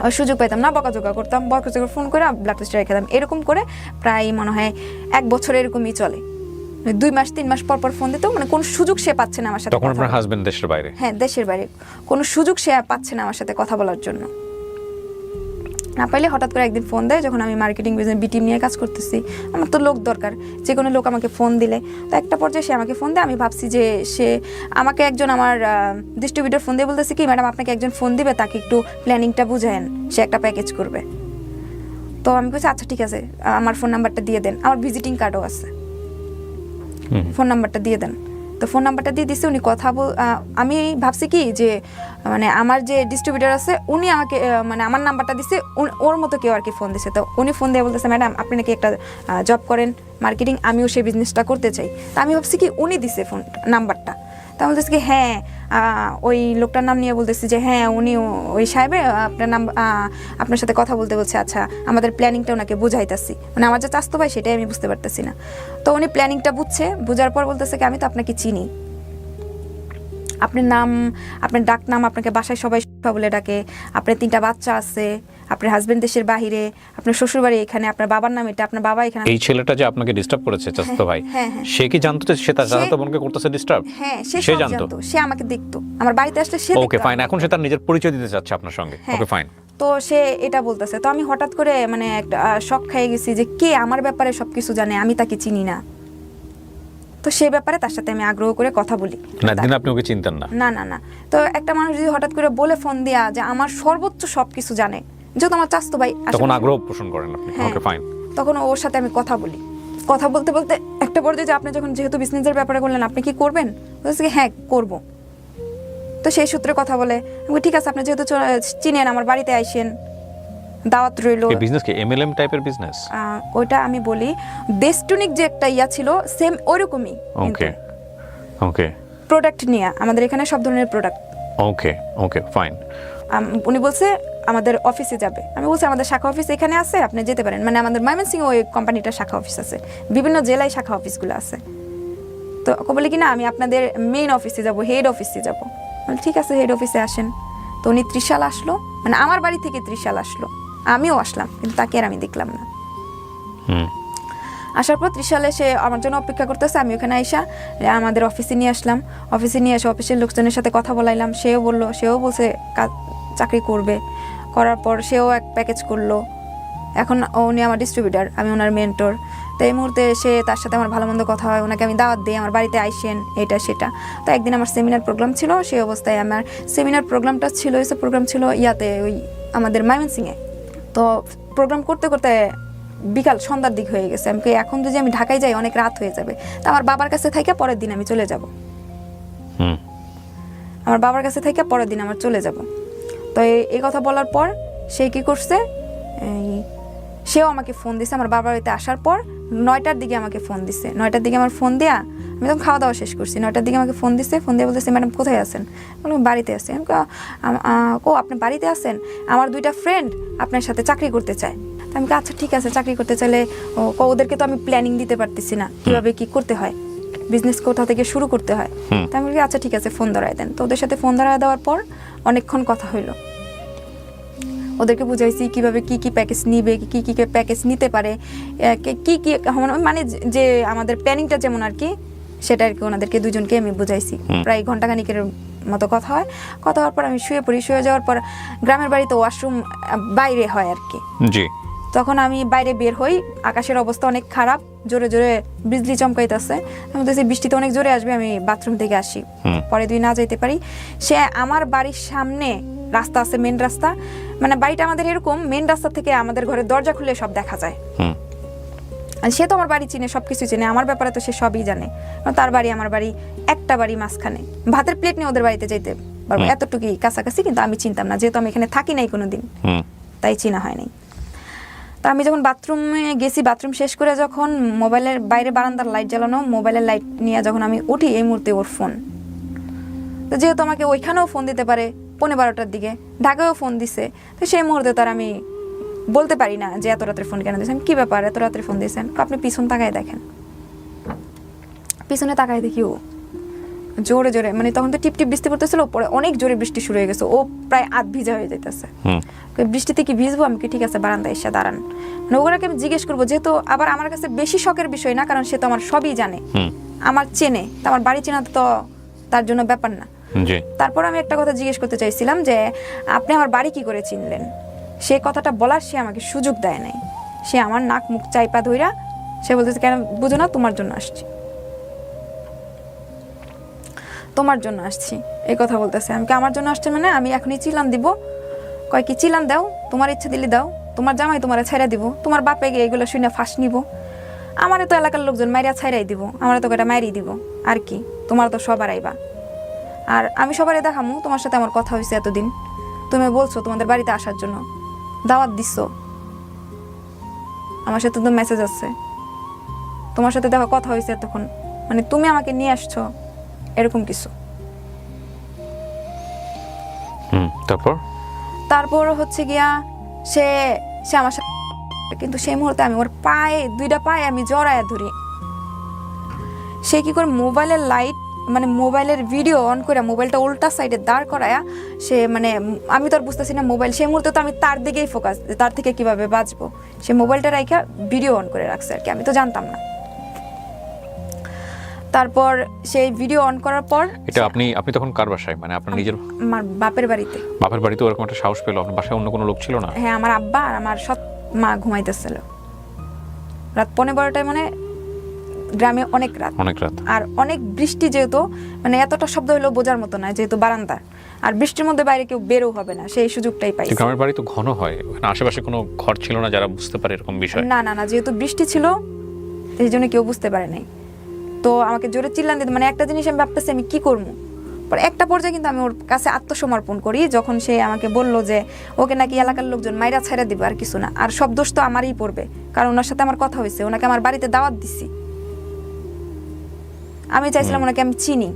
ওই সুযোগ পেতাম না, বকাঝোকা করতাম, বকাঝোকা ফোন করে ব্ল্যাকলিস্টে রেখে দিতাম। এরকম করে প্রায় মনে হয় 1 বছর এরকমই চলে। 2 মাস 3 মাস পর ফোন দিত, মানে কোনো সুযোগ সে পাচ্ছে না আমার সাথে। তখন আপনার হাজবেন্ড দেশের বাইরে? হ্যাঁ, দেশের বাইরে, কোনো সুযোগ সে পাচ্ছে না আমার সাথে কথা বলার জন্য। না পাইলে হঠাৎ করে একদিন ফোন দেয়, যখন আমি মার্কেটিং বিজনেস বি টিম নিয়ে কাজ করতেছি, আমার তো লোক দরকার, যে কোনো লোক আমাকে ফোন দিলে। তো একটা পর্যায়ে সে আমাকে ফোন দেয়, আমি ভাবছি যে সে আমাকে একজন আমার ডিস্ট্রিবিউটর ফোন দিয়ে বলতেছে কি, ম্যাডাম আপনাকে একজন ফোন দিবে, তাকে একটু প্ল্যানিংটা বুঝায়েন, সে একটা প্যাকেজ করবে। তো আমি বলছি আচ্ছা ঠিক আছে, আমার ফোন নাম্বারটা দিয়ে দেন, আমার ভিজিটিং কার্ডও আছে, ফোন নাম্বারটা দিয়ে দেন। তো ফোন নাম্বারটা দিয়ে দিচ্ছে, উনি কথা আমি ভাবছি কি যে মানে আমার যে ডিস্ট্রিবিউটর আছে উনি আমাকে মানে আমার নাম্বারটা দিচ্ছে, ওর মতো কেউ আর কি ফোন দিচ্ছে। তো উনি ফোন দিয়ে বলতেছে ম্যাডাম আপনি নাকি একটা জব করেন মার্কেটিং, আমিও সেই বিজনেসটা করতে চাই। তা আমি ভাবছি কি উনি দিছে ফোন নাম্বারটা, তা বলতেছে কি হ্যাঁ, ওই লোকটার নাম নিয়ে বলতেছি যে হ্যাঁ উনি ওই সাহেবে আপনার সাথে কথা বলতে বলছে, আচ্ছা আমাদের প্ল্যানিংটা ওনাকে বুঝাইতেছি, মানে আমার যে চাস্তো ভাই সেটাই আমি বুঝতে পারতেছি না। তো উনি প্ল্যানিংটা বুঝছে, বুঝার পর বলতেছে কি আমি তো আপনাকে চিনি, আপনার নাম, আপনার ডাক নাম, আপনাকে বাসায় সবাই বলে ডাকে, আপনার 3টা বাচ্চা আছে, আপনার হাজবেন্ড দেশের বাহিরে, আপনার শ্বশুর বাড়ি এখানে, আপনার বাবার নাম এটা, আপনার বাবা এখানে। এই ছেলেটা যে আপনাকে ডিস্টার্ব করেছে চাচাতো ভাই, সে কি জানতো যে সে তার চাচাতো বোনকে করতেছে ডিস্টার্ব? হ্যাঁ, সে জানতো, সে আমাকে দেখতো, আমার বাড়িতে আসলে সে দেখতো। ওকে ফাইন, এখন সে তার নিজের পরিচয় দিতে চাচ্ছে আপনার সঙ্গে। Okay fine. তো সে এটা বলতেছে, তো আমি হঠাৎ করে মানে একটা শক খেয়ে গেছি যে কে আমার ব্যাপারে সবকিছু জানে, আমি তাকে চিনি না। তো সেই ব্যাপারে তার সাথে আমি আগ্রহ করে কথা বলি। না দিন আপনি ওকে চিনতেন না? না না না। তো একটা মানুষ যদি হঠাৎ করে বলে ফোন দিয়া যে আমার সর্বোচ্চ সবকিছু জানে, যেহেতু আমার চাস্তো ভাই, তখন আগ্রহ পোষণ করেন আপনি। Okay fine. তখন ওর সাথে আমি কথা বলি, কথা বলতে বলতে একটা পর্যায়ে যে আপনি যখন যেহেতু বিজনেসের ব্যাপারে বললেন আপনি কি করবেন, বলছে হ্যাঁ করব। তো সেই সূত্রে কথা বলে ঠিক আছে আপনি যেহেতু চিনেন আমার বাড়িতে আইসেন, দাওয়াত রইলো। এই বিজনেস কি এমএলএম টাইপের বিজনেস? ওইটা আমি বলি দেশটুনিক যে একটা ইয়া ছিল সেম ওইরকমই। ওকে ওকে। প্রোডাক্ট নিয়ে, আমাদের এখানে সব ধরনের প্রোডাক্ট। ওকে ওকে ফাইন। উনি বলছে আমাদের অফিসে যাবে, আমি বলছি আমাদের শাখা অফিস এখানে আছে, আপনি যেতে পারেন। মানে আমাদের ময়মনসিংহে ওই কোম্পানিটার শাখা অফিস আছে, বিভিন্ন জেলায় শাখা অফিসগুলো আছে। তো বলে কি না আমি আপনাদের মেইন অফিসে যাব, হেড অফিসে যাব। বলে ঠিক আছে হেড অফিসে আসেন। তো উনি ত্রিশাল আসলো, মানে আমার বাড়ি থেকে ত্রিশাল আসলো, আমিও আসলাম, কিন্তু তাকে আর আমি দেখলাম না। আসার পর ত্রিশালে সে আমার জন্য অপেক্ষা করতেছে, আমি ওখানে আইসা আমাদের অফিসে নিয়ে আসলাম। অফিসে নিয়ে এসে অফিসের লোকজনের সাথে কথা বলাইলাম, সেও বলছে চাকরি করবে। করার পর সেও এক প্যাকেজ করলো। এখন উনি আমার ডিস্ট্রিবিউটার, আমি ওনার মেন্টর। তো এই মুহূর্তে সে তার সাথে আমার ভালো মন্দ কথা হয়, ওনাকে আমি দাওয়াত দিই আমার বাড়িতে আইসেন, এটা সেটা। তো একদিন আমার সেমিনার প্রোগ্রাম ছিল, সেই অবস্থায় আমার সেমিনার প্রোগ্রামটা ছিল, এসে প্রোগ্রাম ছিল ইয়াতে ওই আমাদের ময়মনসিংহে। তো প্রোগ্রাম করতে করতে বিকাল সন্ধ্যার দিক হয়ে গেছে। আমি এখন যদি আমি ঢাকায় যাই অনেক রাত হয়ে যাবে, তো আমার বাবার কাছে থেকে পরের দিন আমি চলে যাব। আমার বাবার কাছে থেকে পরের দিন আমার চলে যাব। তো এই কথা বলার পর সে কি করছে, সেও আমাকে ফোন দিছে আমার বাবার বাড়িতে আসার পর 9টার দিকে আমাকে ফোন দিছে। 9টার দিকে আমার ফোন দেয়া, আমি তখন খাওয়া দাওয়া শেষ করছি। 9টার দিকে আমাকে ফোন দিছে, ফোন দিয়ে বলতেছে ম্যাডাম কোথায় আছেন? বললাম বাড়িতে আছি। আমি আপনি বাড়িতে আছেন, আমার 2টা ফ্রেন্ড আপনার সাথে চাকরি করতে চায়। আমি আচ্ছা ঠিক আছে, চাকরি করতে চাইলে ওদেরকে তো আমি প্ল্যানিং দিতে পারতেছি না কিভাবে কি করতে হয়, বিজনেস কোথা থেকে শুরু করতে হয়। তাই আমি বলি আচ্ছা ঠিক আছে ফোন ধরায় দেন। তো ওদের সাথে ফোন ধরায় দেওয়ার পর অনেকক্ষণ কথা হইলো, ওদেরকে বুঝাইছি কিভাবে কি কি প্যাকেজ নিবে, কি কি প্যাকেজ নিতে পারে, কি কি মানে যে আমাদের প্ল্যানিংটা যেমন আর কি, সেটা আর কি ওনাদেরকে দুজনকে আমি বুঝাইছি। প্রায় ঘন্টাখানিকের মতো কথা হয়। কথা হওয়ার পর আমি শুয়ে পড়ি। শুয়ে যাওয়ার পর গ্রামের বাড়িতে ওয়াশরুম বাইরে হয় আর কি, জি। তখন আমি বাইরে বের হই, আকাশের অবস্থা অনেক খারাপ, জোরে জোরে বিজলি চমকাইতেছে। আমি বলতেছি বৃষ্টিতে অনেক জোরে আসবে, আমি বাথরুম থেকে আসি, পরে দুই না যাইতে পারি। সে আমার বাড়ির সামনে রাস্তা আছে, মেন রাস্তা, মানে বাড়িটা আমাদের এরকম, মেন রাস্তা থেকে আমাদের ঘরের দরজা খুলে সব দেখা যায়। সে তো আমার বাড়ি চিনে, সবকিছু চিনে, আমার ব্যাপারে তো সে সবই জানে। তার বাড়ি আমার বাড়ি একটা বাড়ি মাঝখানে, ভাতের প্লেট নিয়ে ওদের বাড়িতে যেতে পারবো, এতটুকুই কাছাকাছি। কিন্তু আমি চিনতাম না, যেহেতু আমি এখানে থাকি নাই কোনোদিন, তাই চিনা হয় নাই। তো আমি যখন বাথরুমে গেছি, বাথরুম শেষ করে যখন মোবাইলের বাইরে বারান্দার লাইট জ্বালানো, মোবাইলের লাইট নিয়ে যখন আমি উঠি, এই মুহূর্তে ওর ফোন। তো যেহেতু আমাকে ওইখানেও ফোন দিতে পারে 12:15টার দিকে, ঢাকায়ও ফোন দিছে, তো সেই মুহূর্তে তার আমি বলতে পারি না যে এত রাত্রে ফোন কেন দিয়েছেন, কি ব্যাপার এত রাত্রে ফোন দিয়েছেন। আপনি পিছন তাকায় দেখেন, পিছনে তাকায় দেখি ও জোরে জোরে, মানে তখন তো টিপ টিপ বৃষ্টি পড়তেছিল, পরে অনেক জোরে বৃষ্টি শুরু হয়ে গেছে, ও প্রায় আধ ভিজা হয়ে যাইতেছে। বৃষ্টিতে কি ভিজবো? আমি কি ঠিক আছে বারান্দায় এসে দাঁড়ান, মানে ওগুলোকে আমি জিজ্ঞেস করবো, যেহেতু আবার আমার কাছে বেশি শখের বিষয় না, কারণ সে তো আমার সবই জানে, আমার চেনে, তো আমার বাড়ি চেনা তো তার জন্য ব্যাপার না। তারপর আমি একটা কথা জিজ্ঞেস করতে চাইছিলাম যে আপনি আমার বাড়ি কি করে চিনলেন? সে কথাটা বলার সে আমাকে সুযোগ দেয় নাই। সে আমার নাক মুখ চাইপা ধইরা সে বলতেছে কেন বুঝো না, তোমার জন্য আসছি, তোমার জন্য আসছি, এই কথা বলতেছে। আমি আমার জন্য আসছে মানে আমি এখনই চিলান দিব। কয় কি চিলান দাও, তোমার ইচ্ছে দিলে দাও, তোমার জামাই তোমার ছাইরা দিব, তোমার বাপে গিয়ে এগুলো শুনে ফাঁস নিব, আমারে তো এলাকার লোকজন মাইরা ছাইরাই দিব, আমার তো কটা মাইরি দিব, আর কি তোমার তো সবার আইবা। আর আমি সবারই দেখামু তোমার সাথে আমার কথা হয়েছে এতদিন, তুমি বলছো তোমাদের বাড়িতে আসার জন্য, দাওয়াত দিচ্ছ, আমার সাথে তো মেসেজ আছে, তোমার সাথে দেখা কথা হয়েছে এতক্ষণ, মানে তুমি আমাকে নিয়ে আসছো, এরকম কিছু। তারপর হচ্ছে গিয়া সে আমার সাথে, কিন্তু সেই মুহূর্তে আমি ওর পায়ে, 2টা পায়ে আমি জড়ায় ধরি। সে কি করে মোবাইলের লাইট, মানে মোবাইলের ভিডিও অন করে মোবাইলটা উল্টা সাইডে দাঁড় করায়া, সে মানে আমি তো আর বুঝতেছি না মোবাইল, সেই মুহূর্তে তো আমি তার দিকেই ফোকাস, তার থেকে কিভাবে বাঁচবো, সে মোবাইলটা রাখা ভিডিও অন করে রাখছে আর কি, আমি তো জানতাম না। তারপর সেই ভিডিও অন করার পর এটা আপনি তখন কার বাসায়, মানে আপনার নিজের? আমার বাপের বাড়িতে। বাপের বাড়িতে ওরকম একটা সাহস পেলো? আপনার বাসায় অন্য কোনো লোক ছিল না? হ্যাঁ, আমার আব্বা আর আমার সৎ মা ঘুমাইতেছিল রাত 12:15টায়, মানে গ্রামে অনেক রাত, আর অনেক বৃষ্টি, যেহেতু মানে এতটা শব্দ হলেও বোঝার মতো না, যেহেতু বারান্দা, আর বৃষ্টির মধ্যে বাইরে কেউ বেরও হবে না, সেই সুযোগটাই পাই। গ্রামের বাড়ি তো ঘন হয়, আশেপাশে কোনো ঘর ছিল না যারা বুঝতে পারে এরকম বিষয়? না না না, যেহেতু বৃষ্টি ছিল এই জন্য কেউ বুঝতে পারে নাই। তো আমাকে জোরে চিল্লান দিত, মানে একটা জিনিস আমি ভাবতেছি আমি কি করবো। পরে একটা পর্যায়ে কিন্তু আমি ওর কাছে আত্মসমর্পণ করি, যখন সে আমাকে বললো যে ওকে নাকি এলাকার লোকজন মাইরা ছাইরা দিবে, আর কিছু না, আর সব দোষ তো আমারই পড়বে, কারণ ওনার সাথে আমার কথা হয়েছে, ওনাকে আমার বাড়িতে দাওয়াত দিছি, আমি চাইছিলাম ওনাকে আমি চিনি,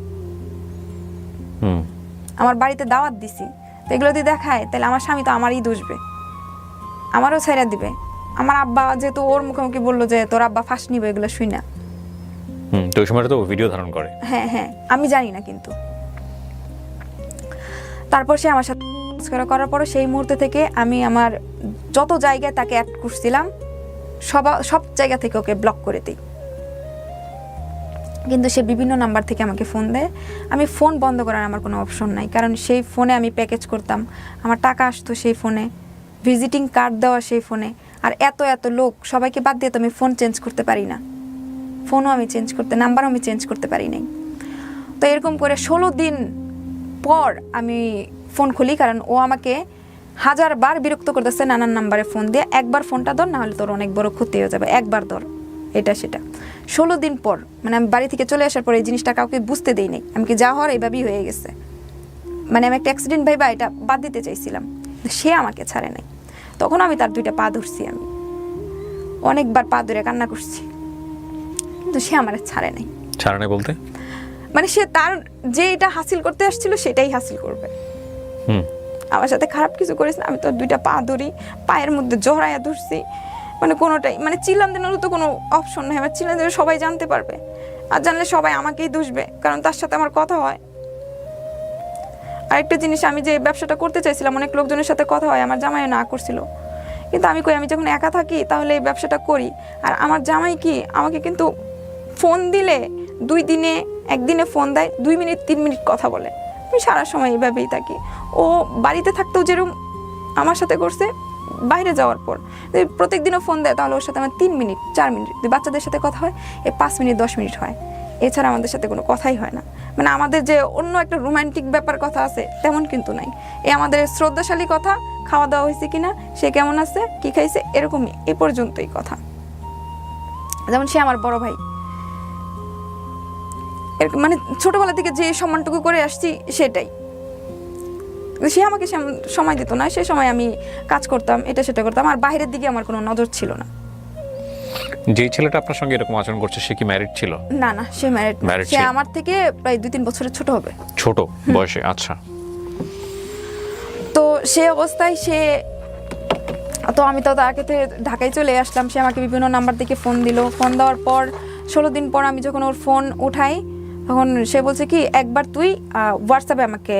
আমার বাড়িতে দাওয়াত দিছি, তো এগুলো যদি দেখায় তাহলে আমার স্বামী তো আমারই দোষবে, আমারও ছেড়ে দিবে। আমার আব্বা যেহেতু ওর মুখোমুখি বললো যে তোর আব্বা ফাঁস নিবে, এগুলো শুই না। তো ওই সময় তো ভিডিও ধারণ করে। হ্যাঁ হ্যাঁ, আমি জানি না। কিন্তু তারপর সে আমার সাথে করার পরে সেই মুহূর্তে থেকে আমি আমার যত জায়গায় তাকে অ্যাড করছিলাম সব জায়গা থেকে ওকে ব্লক করে দিই। কিন্তু সে বিভিন্ন নাম্বার থেকে আমাকে ফোন দেয়। আমি ফোন বন্ধ করার আমার কোনো অপশন নাই, কারণ সেই ফোনে আমি প্যাকেজ করতাম, আমার টাকা আসতো সেই ফোনে, ভিজিটিং কার্ড দেওয়া সেই ফোনে। আর এত এত লোক সবাইকে বাদ দিয়ে তো আমি ফোন চেঞ্জ করতে পারি না, ফোনও আমি চেঞ্জ করতে, নাম্বারও আমি চেঞ্জ করতে পারি নাই। তো এরকম করে 16 দিন পর আমি ফোন খুলি, কারণ ও আমাকে 1000 বার বিরক্ত করতেছে নানান নাম্বারে ফোন দিয়ে। একবার ফোনটা ধর, না হলে তোর অনেক বড় ক্ষতি হয়ে যাবে, একবার ধর, এটা সেটা। 16 দিন পর, মানে আমি বাড়ি থেকে চলে আসার পর এই জিনিসটা কাউকে বুঝতে দেই নাই, আমি কি যা হওয়ার এইভাবেই হয়ে গেছে। মানে আমি একটা অ্যাক্সিডেন্ট ভাইবা এটা বাদ দিতে চাইছিলাম, সে আমাকে ছাড়ে নাই। তখন আমি তার 2টা পা ধরছি, আমি অনেকবার পা ধরে কান্না করছি, কিন্তু সে আমার ছাড়ে নাই। ছাড়ে নাই বলতে মানে সে তার যে এটা হাসিল করতে আসছিল সেটাই হাসিল করবে। আমার সাথে খারাপ কিছু করিস না, আমি তো 2টা পা ধরি, পায়ের মধ্যে জড়াইয়া ধরছি, মানে কোনোটাই, মানে চিল্লান দেওয়ারও তো কোনো অপশন নেই। আমার চিল্লান দিলে সবাই জানতে পারবে, আর জানলে সবাই আমাকেই দুষবে, কারণ তার সাথে আমার কথা হয়। আরেকটা জিনিস, আমি যে ব্যবসাটা করতে চাইছিলাম, অনেক লোকজনের সাথে কথা হয়, আমার জামাই না করছিল। কিন্তু আমি কই, আমি যখন একা থাকি তাহলে এই ব্যবসাটা করি। আর আমার জামাই কি আমাকে কিন্তু ফোন দিলে 2 দিনে 1 দিনে ফোন দেয়, 2 মিনিট 3 মিনিট কথা বলে। আমি সারা সময় এইভাবেই থাকি। ও বাড়িতে থাকতেও যেরকম আমার সাথে করছে, বাইরে যাওয়ার পর প্রত্যেক দিনও ফোন দেয়, তাহলে ওর সাথে আমার 3 মিনিট 4 মিনিট, যদি বাচ্চাদের সাথে কথা হয় 5 মিনিট 10 মিনিট হয়, এছাড়া আমাদের সাথে কোনো কথাই হয় না। মানে আমাদের যে অন্য একটা রোমান্টিক ব্যাপার কথা আছে তেমন কিন্তু নাই। আমাদের শ্রদ্ধাশালী কথা, খাওয়া দাওয়া হয়েছে কিনা, সে কেমন আছে, কি খাইছে, এরকমই, এ পর্যন্তই কথা। যেমন সে আমার বড় ভাই, এরকম মানে ছোটবেলা থেকে যে সম্মানটুকু করে আসছি সেটাই। সে আমাকে সময় দিত না, সে সময় আমি কাজ করতাম, এটা সেটা করতাম, আর বাইরের দিকে আমার কোনো নজর ছিল না। যেই ছেলেটা আপনার সঙ্গে এরকম আচরণ করছে সে কি ম্যারিড ছিল? না না, সে ম্যারিড, সে আমার থেকে প্রায় 2-3 বছরের ছোট হবে। ছোট বয়সে? আচ্ছা। তো সে অবস্থায় তো আমি তো তাকে ঢাকায় চলে আসলাম। সে আমাকে বিভিন্ন নাম্বার থেকে ফোন দিল। ফোন দেওয়ার পর 16 দিন পর আমি যখন ওর ফোন উঠাই, তখন সে বলছে কি, একবার তুই হোয়াটসঅ্যাপে আমাকে,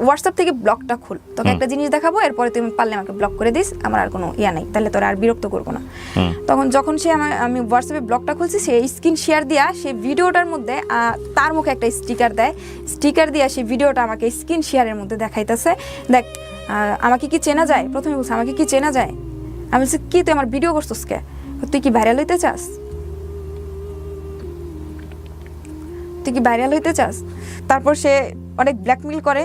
হোয়াটসঅ্যাপ থেকে ব্লকটা খুল, তোকে একটা জিনিস দেখাবো, এরপরে তুই পারলে আমাকে ব্লক করে দিস, আমার আর কোনো ইয়া নেই, তাহলে তোরা আর বিরক্ত করবো না। যখন সে আমি হোয়াটসঅ্যাপে ব্লকটা খুলছি, সে স্ক্রিন শেয়ার দিয়া সে ভিডিওটার মধ্যে তার মুখে একটা স্টিকার দেয়, স্টিকার দিয়া সে ভিডিওটা আমাকে স্ক্রিন শেয়ারের মধ্যে দেখাইতেছে, দেখ আমাকে কি চেনা যায়। প্রথমে বলছে আমাকে কি চেনা যায়, আমি বলছি কি তুই আমার ভিডিও করছিস কে, তুই কি ভাইরাল হইতে চাস, তুই কি ভাইরাল হইতে চাস। তারপর সে অনেক ব্ল্যাকমেল করে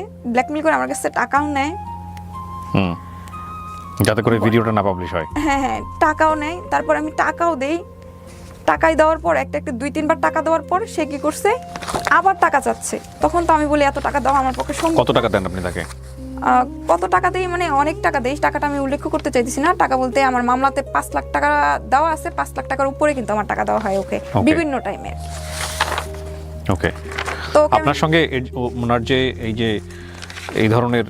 আমার কাছে টাকাও নেয়, যাতে করে ভিডিওটা না পাবলিশ হয়। হ্যাঁ হ্যাঁ, টাকাও নেয়। তারপর আমি টাকাও দেই, টাকাই দেওয়ার পর একটা 2-3 বার টাকা দেওয়ার পর সে কি করছে, আবার টাকা চাচ্ছে। তখন তো আমি বলি এত টাকা দেওয়া আমার পক্ষে সম্ভব। কত টাকা দেন আপনি তাকে? কত টাকা দেই মানে অনেক টাকা দেই, টাকাটা আমি উল্লেখ করতে চাইতেছি না। টাকা বলতে আমার মামলাতে 5 লাখ টাকা দেওয়া আছে, 5 লাখ টাকার উপরে কিন্তু আমার টাকা দেওয়া হয় ওকে বিভিন্ন টাইমে। ওকে, তো আপনার সঙ্গে ওনার যে এই ধরনের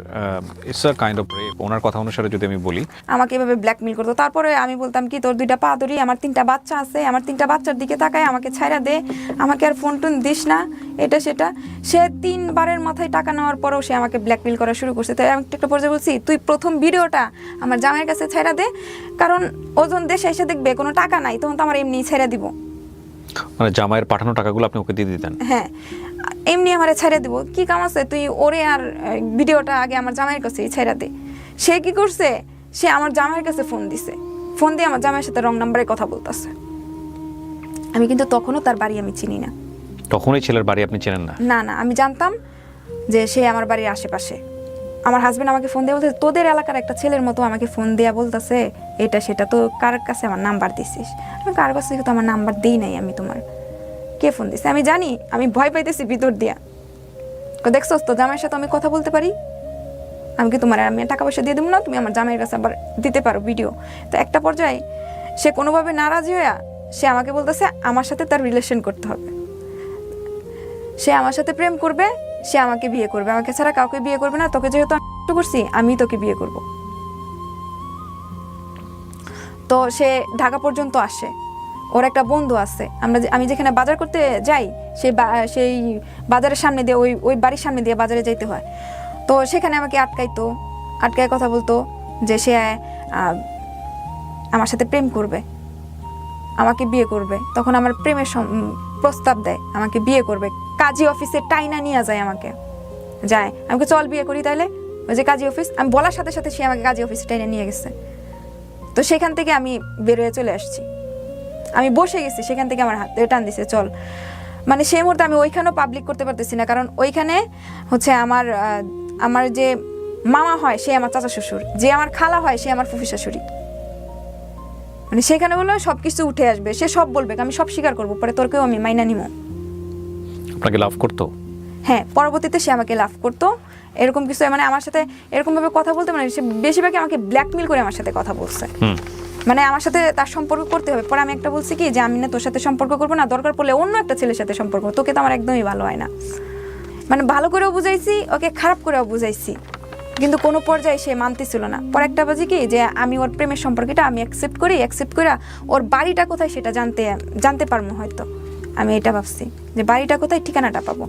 it's a kind of rape, ওনার কথা অনুসারে যদি আমি বলি, আমাকে এভাবে ব্ল্যাকমেল করতো। তারপরে আমি বলতাম কি, তোর 2টা পা ধরি, আমার 3টা বাচ্চা আছে, আমার 3টা বাচ্চার দিকে তাকায়, আমাকে ছাইড়া দে, আমাকে আর ফোন টোন দিস না, এটা সেটা। সে 3 বারের মাথায় টাকা নেওয়ার পরেও সে আমাকে ব্ল্যাকমেল করা শুরু করছে। তাই আমি একটা পর্যায়ে বলছি, তুই প্রথম ভিডিওটা আমার জামাইয়ের কাছে ছাইড়া দে, কারণ ওজন দেশে এসে দেখবে কোনো টাকা নাই, তখন তো আমার এমনি ছাইড়া দিব। মানে জামাইয়ের পাঠানো টাকাগুলো আপনি ওকে দিয়ে দিতেন? হ্যাঁ, এমনি আমারে ছাইড়া দিব, কি কাম আছে, তুই ওরে আর ভিডিওটা আগে আমার জামাইয়ের কাছে ছাইড়া দে। সে কি করছে, সে আমার জামাইয়ের কাছে ফোন দিছে, ফোন দিয়ে আমার জামাইয়ের সাথে রং নাম্বারে কথা বলতেছে। আমি কিন্তু তখনও তার বাড়ি আমি চিনি না। তখনই ছেলের বাড়ি আপনি চেনেন না? না না, আমি জানতাম যে সে আমার বাড়ির আশেপাশে। আমার হাজবেন্ড আমাকে ফোন দিয়ে বলতেছে, তোদের এলাকার একটা ছেলের মতো আমাকে ফোন দেয়া বলতেছে এটা সেটা, তো কার কাছে আমার নাম্বার দিছিস? আমি কার কাছে তো আমার নাম্বার দিই নাই, আমি তোমার কে ফোন দিছে আমি জানি। আমি ভয় পাইতেছি ভিতর দিয়া, দেখছো তো জামাইয়ের সাথে আমি কথা বলতে পারি, আমি কি তোমার আমি টাকা পয়সা দিয়ে দেবো না, তুমি আমার জামাইয়ের কাছে আবার দিতে পারো ভিডিও। তো একটা পর্যায়ে সে কোনোভাবে নারাজ হইয়া সে আমাকে বলতেছে আমার সাথে তার রিলেশন করতে হবে, সে আমার সাথে প্রেম করবে, সে আমাকে বিয়ে করবে, আমাকে ছাড়া কাউকে বিয়ে করবে না, তোকে যেহেতু আমি নষ্ট করছি আমি তোকে বিয়ে করব। তো সে ঢাকা পর্যন্ত আসে, ওর একটা বন্ধু আছে, আমি যেখানে বাজার করতে যাই সেই বাজারের সামনে দিয়ে ওই বাড়ির সামনে দিয়ে বাজারে যাইতে হয়। তো সেখানে আমাকে আটকায় কথা বলতো যে সে আমার সাথে প্রেম করবে, আমাকে বিয়ে করবে। তখন আমার প্রেমের প্রস্তাব দেয়, আমাকে বিয়ে করবে। কাজী অফিসে টাইনা নিয়ে যায়, আমাকে চল বিয়ে করি তাইলে। ওই যে কাজী অফিস, আমি বলার সাথে সাথে সে আমাকে কাজী অফিসে টাইনা নিয়ে গেছে। তো সেখান থেকে আমি বেরোয় চলে আসছি, আমি বসে গেছি, সেখান থেকে আমার হাতে টান দিছে চল। মানে সেই মুহূর্তে আমি ওইখানেও পাবলিক করতে পারতেছি না, কারণ ওইখানে হচ্ছে আমার যে মামা হয় সে আমার চাচা শ্বশুর, যে আমার খালা হয় সে আমার ফুফি শাশুড়ি। মানে সেখানে বললো সবকিছু উঠে আসবে, সে সব বলবে, আমি সব স্বীকার করবো, পরে তোরকেও আমি মাইনা নিমো। আপনাকে লাভ করতো? হ্যাঁ, পরবর্তীতে সে আমাকে লাভ করতো, এরকম কিছু, মানে আমার সাথে এরকম ভাবে কথা বলতে, মানে সে বেশিরভাগই আমাকে ব্ল্যাকমেল করে আমার সাথে কথা বলছে। মানে আমার সাথে তার সম্পর্ক করতে হবে। পরে আমি একটা বলছি কি যে আমি না তোর সাথে সম্পর্ক করবো না, দরকার পড়লে অন্য একটা ছেলের সাথে সম্পর্ক, তোকে তো আমার একদমই ভালো হয় না। মানে ভালো করেও বুঝাইছি, ওকে খারাপ করেও বুঝাইছি, কিন্তু কোনো পর্যায়ে সে মানতেছিল না। পরে একটা বাজি কি যে আমি ওর প্রেমের সম্পর্কটা আমি অ্যাকসেপ্ট করে ওর বাড়িটা কোথায় সেটা জানতে পারবো হয়তো, আমি এটা ভাবছি যে বাড়িটা কোথায়, ঠিকানাটা পাবো।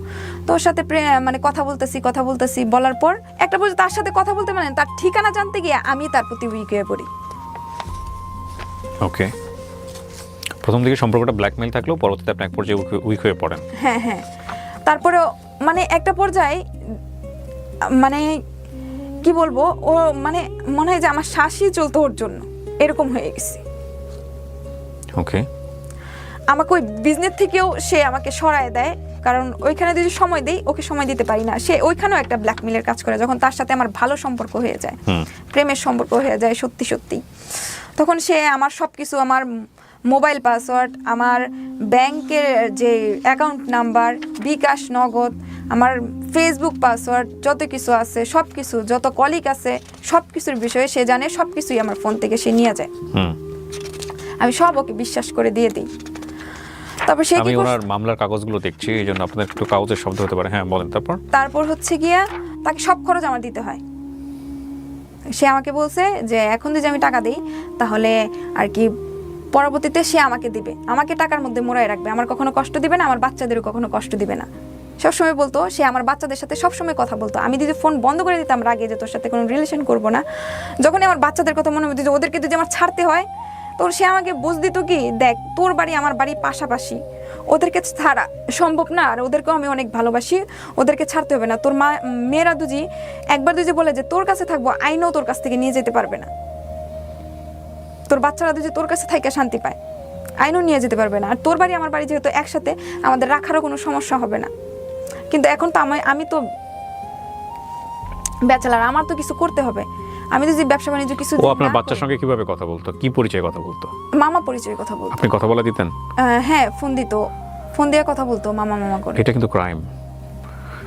তো ওর সাথে মানে কথা বলতেছি বলার পর একটা পর্যায়ে তার সাথে কথা বলতে, মানে তার ঠিকানা জানতে গিয়ে আমি তার প্রতি উইক হয়ে পড়ি। ওকে, প্রথম দিকে সম্পর্কটা ব্ল্যাকমেইল থাকলেও পরবর্তীতে আপনি এক পর্যায়ে উইক হয়ে পড়েন। হ্যাঁ, তারপরে মানে একটা পর্যায়ে মানে কি বলবো, ও মানে মনে হয় যে আমার শ্বাসই চলতো ওর জন্য, এরকম হয়ে গেছে। ওকে, আমাকে ওই বিজনেস থেকেও সে আমাকে সরায় দেয়, কারণ ওইখানে যদি সময় দেই ওকে সময় দিতে পারি না। সে ওইখানেও একটা ব্ল্যাকমেইলের কাজ করে, যখন তার সাথে আমার ভালো সম্পর্ক হয়ে যায়, প্রেমের সম্পর্ক হয়ে যায় সত্যি, তখন সে আমার সবকিছু, আমার মোবাইল পাসওয়ার্ড, আমার ব্যাংকের যে অ্যাকাউন্ট নাম্বার, বিকাশ, নগদ, আমার ফেসবুক পাসওয়ার্ড, যত কিছু আছে সব কিছু, যত কলিগ আছে সব কিছুর বিষয়ে সে জানে, সব কিছুই আমার ফোন থেকে সে নিয়ে যায়। আমি সব ওকে বিশ্বাস করে দিয়ে দিই। তারপর সে আমি ওনার মামলার কাগজগুলো দেখছি, এই জন্য আপনাদের একটু কাগজের শব্দ হতে পারে। হ্যাঁ বলেন। তারপর হচ্ছে গিয়া তাকে সব খরচ আমার দিতে হয়। সে আমাকে বলছে যে এখন যদি আমি টাকা দিই তাহলে আর কি পরবর্তীতে সে আমাকে দিবে, আমাকে টাকার মধ্যে মোড়ায় রাখবে, আমার কখনো কষ্ট দিবে না, আমার বাচ্চাদেরও কখনো কষ্ট দিবে না। সবসময় বলতো, সে আমার বাচ্চাদের সাথে সবসময় কথা বলতো। আমি যদি ফোন বন্ধ করে দিতাম রাগে যে তোর সাথে কোনো রিলেশন করবো না, যখনই আমার বাচ্চাদের কথা মনে হতো যে ওদেরকে যদি আমার ছাড়তে হয়, তো সে আমাকে বুঝ দিত কি দেখ তোর বাড়ি আমার বাড়ি পাশাপাশি, ওদেরকে ছাড়া সম্ভব না, আর ওদেরকেও আমি অনেক ভালোবাসি, ওদেরকে ছাড়তে হবে না। তোর মেয়েরা দুজি একবার দুজি বলে যে তোর কাছে থাকবো, আইনও তোর কাছ থেকে নিয়ে যেতে পারবে না, তোর বাচ্চারা দুজি তোর কাছে থাইকা শান্তি পায়, আইনও নিয়ে যেতে পারবে না। আর তোর বাড়ি আমার বাড়ি যেহেতু একসাথে, আমাদের রাখারও কোনো সমস্যা হবে না। কিন্তু এখন তো আমি তো ব্যাচেলার, আমার তো কিছু করতে হবে, আমি যদি ব্যবসা বাণিজ্য কিছু। ও আপনার বাচ্চার সঙ্গে কিভাবে কথা বলতো, কি পরিচয়ে কথা বলতো? মামা পরিচয়ে কথা বলতো। আপনি কথা বলা দিতেন? হ্যাঁ, ফোন দিয়ে কথা বলতো মামা করে। এটা কিন্তু ক্রাইম,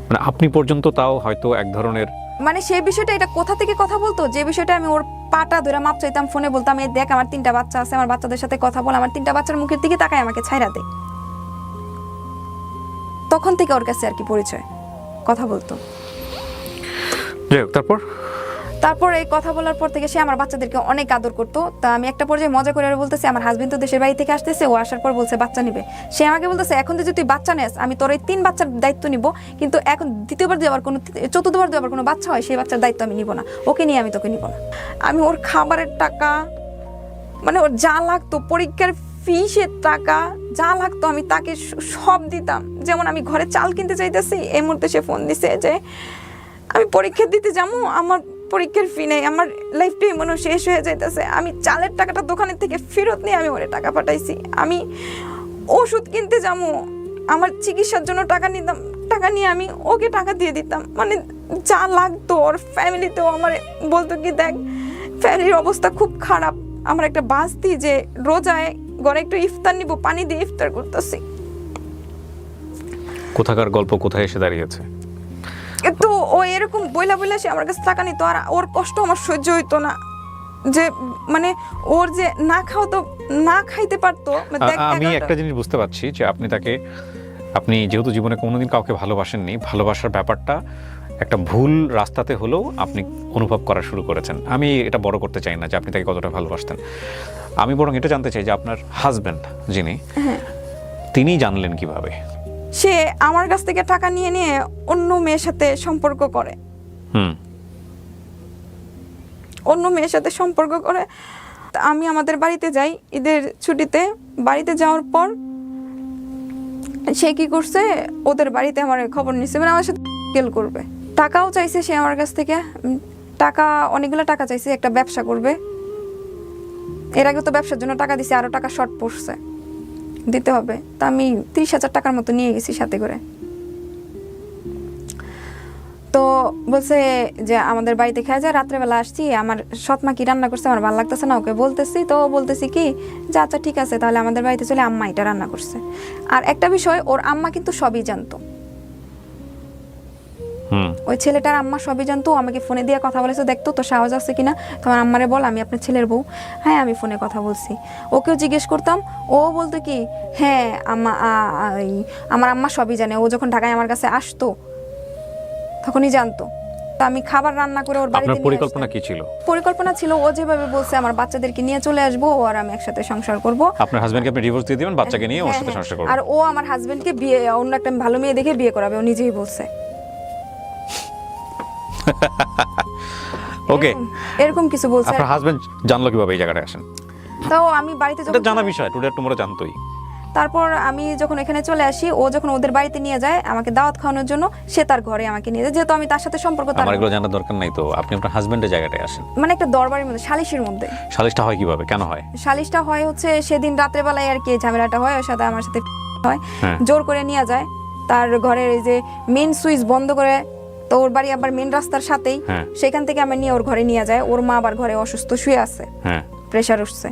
মানে আপনি পর্যন্ত তাও হয়তো এক ধরনের, মানে সেই বিষয়টা, এটা কোথা থেকে কথা বলতো, যে বিষয়টা আমি ওর পাটা ধরে মাপ চাইতাম, ফোনে বলতাম এই দেখ আমার 3টা বাচ্চা আছে, আমার বাচ্চাদের সাথে কথা বল, আমার 3টা বাচ্চার মুখের দিকে তাকায় আমাকে ছাইরা দে, তখন থেকে ওর কাছে আর কি পরিচয়, কথা বলতো। তারপর এই কথা বলার পর থেকে সে আমার বাচ্চাদেরকে অনেক আদর করতো। তা আমি একটা পর্যায়ে মজা করে বলতেছি আমার হাজবেন্ড তো দেশের বাড়ি থেকে আসতেছে, ও আসার পর বলছে বাচ্চা নিবে। সে আমাকে বলতেছে এখন যদি তুই বাচ্চা নেস আমি তোর এই 3 বাচ্চার দায়িত্ব নিব, কিন্তু এখন দ্বিতীয়বার যদি আবার কোনো চতুর্থবার যদি আবার কোনো বাচ্চা হয় সেই বাচ্চার দায়িত্ব আমি নিব না, ওকে নিয়ে আমি তোকে নিব না। আমি ওর খাবারের টাকা, মানে ওর যা লাগতো, পরীক্ষার ফিসের টাকা যা লাগতো আমি তাকে সব দিতাম। যেমন আমি ঘরে চাল কিনতে চাইতেছি, এই মুহূর্তে সে ফোন দিছে যে আমি পরীক্ষা দিতে যাবো, আমার পরীক্ষার ফি নেই, আমার লাইফটাই মনে শেষ হয়ে যাইতেছে, আমি চালের টাকাটা দোকানের থেকে ফেরত নিয়ে আমি ওরে টাকা পাঠাইছি, আমি ওষুধ কিনতে যাবো, আমার চিকিৎসার জন্য টাকা নিয়ে আমি ওকে টাকা দিয়ে দিতাম। মানে যা লাগতো, ওর ফ্যামিলিতেও আমার বলতো কি দেখ ফ্যামিলির অবস্থা খুব খারাপ, আমার একটা বাস দিই যে রোজায় ঘরে একটু ইফতার নিব, পানি দিয়ে ইফতার করতেছি। কোথাকার গল্প কোথায় এসে দাঁড়িয়েছে। তো ও এরকম বইলা সে আমার কাছে টাকা নিত, আর ওর কষ্ট আমার সহ্য হইতো না, যে মানে ওর যে না খাইতে পারতো। আমি একটা জিনিস বুঝতে পারছি যে আপনি তাকে আপনি যেহেতু জীবনে কোনোদিন কাউকে ভালোবাসেননি, ভালোবাসার ব্যাপারটা একটা ভুল রাস্তাতে হলেও আপনি অনুভব করা শুরু করেছেন। আমি এটা বড় করতে চাই না যে আপনি তাকে কতটা ভালোবাসতেন, আমি বরং এটা জানতে চাই যে আপনার হাজব্যান্ড যিনি, তিনি জানলেন কিভাবে? সে আমার কাছ থেকে টাকা নিয়ে নিয়ে অন্য মেয়ের সাথে সম্পর্ক করে। অন্য মেয়ের সাথে সম্পর্ক করে। আমি আমাদের বাড়িতে যাই ঈদের ছুটিতে, বাড়িতে যাওয়ার পর সে কি করছে, ওদের বাড়িতে আমার খবর নিচ্ছে, মানে আমার সাথে করবে। টাকাও চাইছে সে আমার কাছ থেকে, টাকা অনেকগুলো টাকা চাইছে, একটা ব্যবসা করবে। এর আগে তো ব্যবসার জন্য টাকা দিছে, আরো টাকা শর্ট পড়ছে, দিতে হবে। তা আমি 30,000 টাকার মতো নিয়ে গেছি সাথে করে। তো বলছে যে আমাদের বাড়িতে খেয়ে যায়, রাত্রেবেলা আসছি, আমার সৎমা কি রান্না করছে আমার ভালো লাগতেছে না, ওকে বলতেছি। তো বলতেছি কি যে আচ্ছা ঠিক আছে তাহলে আমাদের বাড়িতে চলে, আম্মা এটা রান্না করছে। আর একটা বিষয়, ওর আম্মা কিন্তু সবই জানতো, ওই ছেলেটার আম্মা সবই জানতো। আমাকে ফোনে দিয়ে কথা বলেছে, দেখতো তো সাহস আছে কিনা, তোমার আম্মারে বল আমি আপনার ছেলের বউ। হ্যাঁ আমি ফোনে কথা বলছি। ওকেও জিজ্ঞেস করতাম, ও বলতো কি হ্যাঁ আমার আম্মা সবই জানে, ও যখন ঢাকায় আমার কাছে আসতো তখনই জানতো। তো আমি খাবার রান্না করে ওর বাড়িতে। আপনার পরিকল্পনা কি ছিল? পরিকল্পনা ছিল ও যেভাবে বলছে আমার বাচ্চাদেরকে নিয়ে চলে আসবো, ও আর আমি একসাথে সংসার করব। আপনার হাজবেন্ডকে আপনি ডিভোর্স দিয়ে দিবেন, বাচ্চাকে নিয়ে ওর সাথে সংসার করবেন। আর ও আমার হাজবেন্ডকে বিয়ে, অন্য একটা ভালো মেয়ে দেখে বিয়ে করাবে, ও নিজেই বলছে। ওকে, এরকম কিছু বলছে। আপনার হাজবেন্ড জানলো কিভাবে এই জায়গাটায় আসেন? তাও আমি বাড়িতে এটা জানা বিষয়, টুডে টুমরো জানতোই। তারপর আমি যখন এখানে চলে আসি, ও যখন ওদের বাড়িতে নিয়ে যায় আমাকে দাওয়াত খাওয়ানোর জন্য, সে তার ঘরে আমাকে নিয়ে যায়, যেহেতু আমি তার সাথে সম্পর্ক। আমার এগুলো জানার দরকার নাই তো, আপনি আপনার হাজবেন্ডের জায়গাটায় আসেন। মানে একটা দরবারের মধ্যে, সালিশের মধ্যে। সালিশটা হয় কিভাবে, কেন হয়? সালিশটা হয় হচ্ছে সেদিন রাতের বেলায় আর কি ঝামেলাটা হয়, ওর সাথে আমার সাথে হয়। জোর করে নিয়ে যায় তার ঘরের এই যে মেন সুইচ বন্ধ করে, তো ওর বাড়ি আবার মেন রাস্তার সাথেই, সেখান থেকে আমি নিয়ে ওর ঘরে নিয়ে যায়। ওর মা আবার ঘরে অসুস্থ শুয়ে আছে, প্রেশার উঠছে,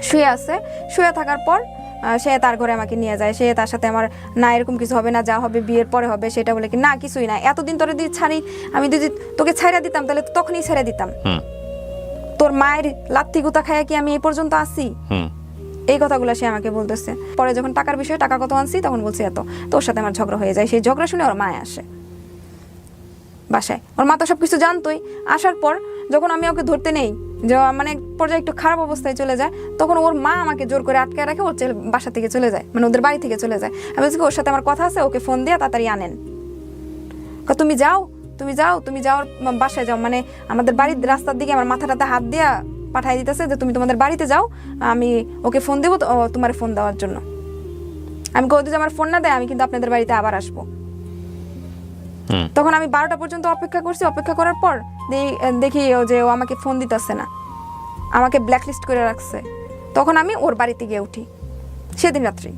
শুয়ে আছে। শুয়ে থাকার পর সে তার ঘরে আমাকে নিয়ে যায়। সে তার সাথে আমার না এরকম কিছু হবে না, যা হবে বিয়ের পরে হবে, সেটা বলে কি না কিছুই না, এতদিন তোরে দিয়ে ছাড়ি, আমি যদি তোকে ছাইরা দিতাম তাহলে তো তখনই ছেড়ে দিতাম, তোর মায়ের লাত্তি গুতা খাইয়া কি আমি এই পর্যন্ত আসি। এই কথাগুলো সে আমাকে বলতেছে। পরে যখন টাকার বিষয়ে, টাকা কত আনছি, তখন বলছে এত। তোর সাথে আমার ঝগড়া হয়ে যায়। সেই ঝগড়া শুনে ওর মায় আসে বাসায়। ওর মা তো সবকিছু জানতোই। আসার পর যখন আমি ওকে ধরতে নেই, যে মানে পর্যায়ে একটু খারাপ অবস্থায় চলে যায়, তখন ওর মা আমাকে জোর করে আটকে রাখে, ওর বাসা থেকে চলে যায়, মানে ওদের বাড়ি থেকে চলে যায়। আমি বলছি ওর সাথে আমার কথা আছে, ওকে ফোন দিয়ে তাড়াতাড়ি আনেন। তুমি যাও, তুমি যাও, তুমি যাও, বাসায় যাও, মানে আমাদের বাড়ির রাস্তার দিকে আমার মাথাটাতে হাত দিয়া পাঠাই দিতেছে যে তুমি তোমাদের বাড়িতে যাও, আমি ওকে ফোন দেবো তোমার ফোন দেওয়ার জন্য। আমি কই যদি আমার ফোন না দেয় আমি কিন্তু আপনাদের বাড়িতে আবার আসবো। তখন আমি 12টা পর্যন্ত অপেক্ষা করছি। অপেক্ষা করার পর দেখি যে ও আমাকে ফোন দিতেছে না, আমাকে ব্ল্যাকলিস্ট করে রাখছে। তখন আমি ওর বাড়িতে গিয়ে উঠি সেদিন রাত্রি।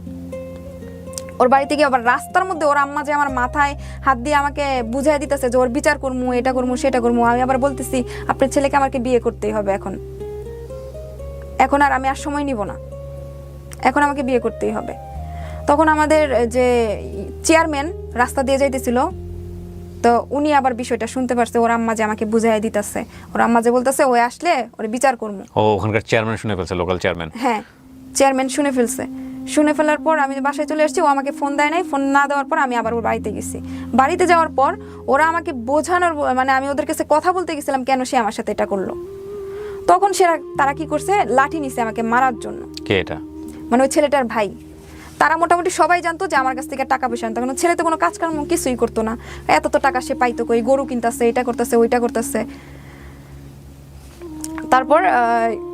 ওর বাড়িতে গিয়ে আবার রাস্তার মধ্যে ওর আম্মা যে আমার মাথায় হাত দিয়ে আমাকে বুঝাই দিতেছে যে ওর বিচার করবো, এটা করবো, সেটা করবো। আমি আবার বলতেছি আপনার ছেলেকে আমাকে বিয়ে করতেই হবে, এখন আর আমি আর সময় নিব না, এখন আমাকে বিয়ে করতেই হবে। তখন আমাদের যে চেয়ারম্যান রাস্তা দিয়ে যাইতেছিল, তো উনি আবার বিষয়টা শুনতে পারছে। ওর আম্মা যে আমাকে বুঝাই দিতেছে, ওর আম্মা যে বলতেছে ওই আসলে ওর বিচার করবো। ও ওখানকার চেয়ারম্যান শুনে ফেলছে, লোকাল চেয়ারম্যান। হ্যাঁ, চেয়ারম্যান শুনে ফেলছে। শুনে ফেলার পর আমি বাসায় চলে আসছি। ও আমাকে ফোন দেয় নাই। ফোন না দেওয়ার পর আমি আবার ওর বাড়িতে গেছি। বাড়িতে যাওয়ার পর ওরা আমাকে বোঝানোর, মানে আমি ওদের কাছে কথা বলতে গেছিলাম কেন সে আমার সাথে এটা করলো। তখন তারা কি করছে, লাঠি নিছে আমাকে মারার জন্য। কে এটা? মানে ওই ছেলেটার ভাই। তারা মোটামুটি সবাই জানতো যে আমার কাছ থেকে টাকা পয়সা আনতো, কারণ ছেলে তো কোনো কাজ কর্ম কিছুই করতো না। এত তো টাকা সে পাইতো কই, গরু কিনতেছে, এটা করতেছে, ওইটা করতেছে। তারপর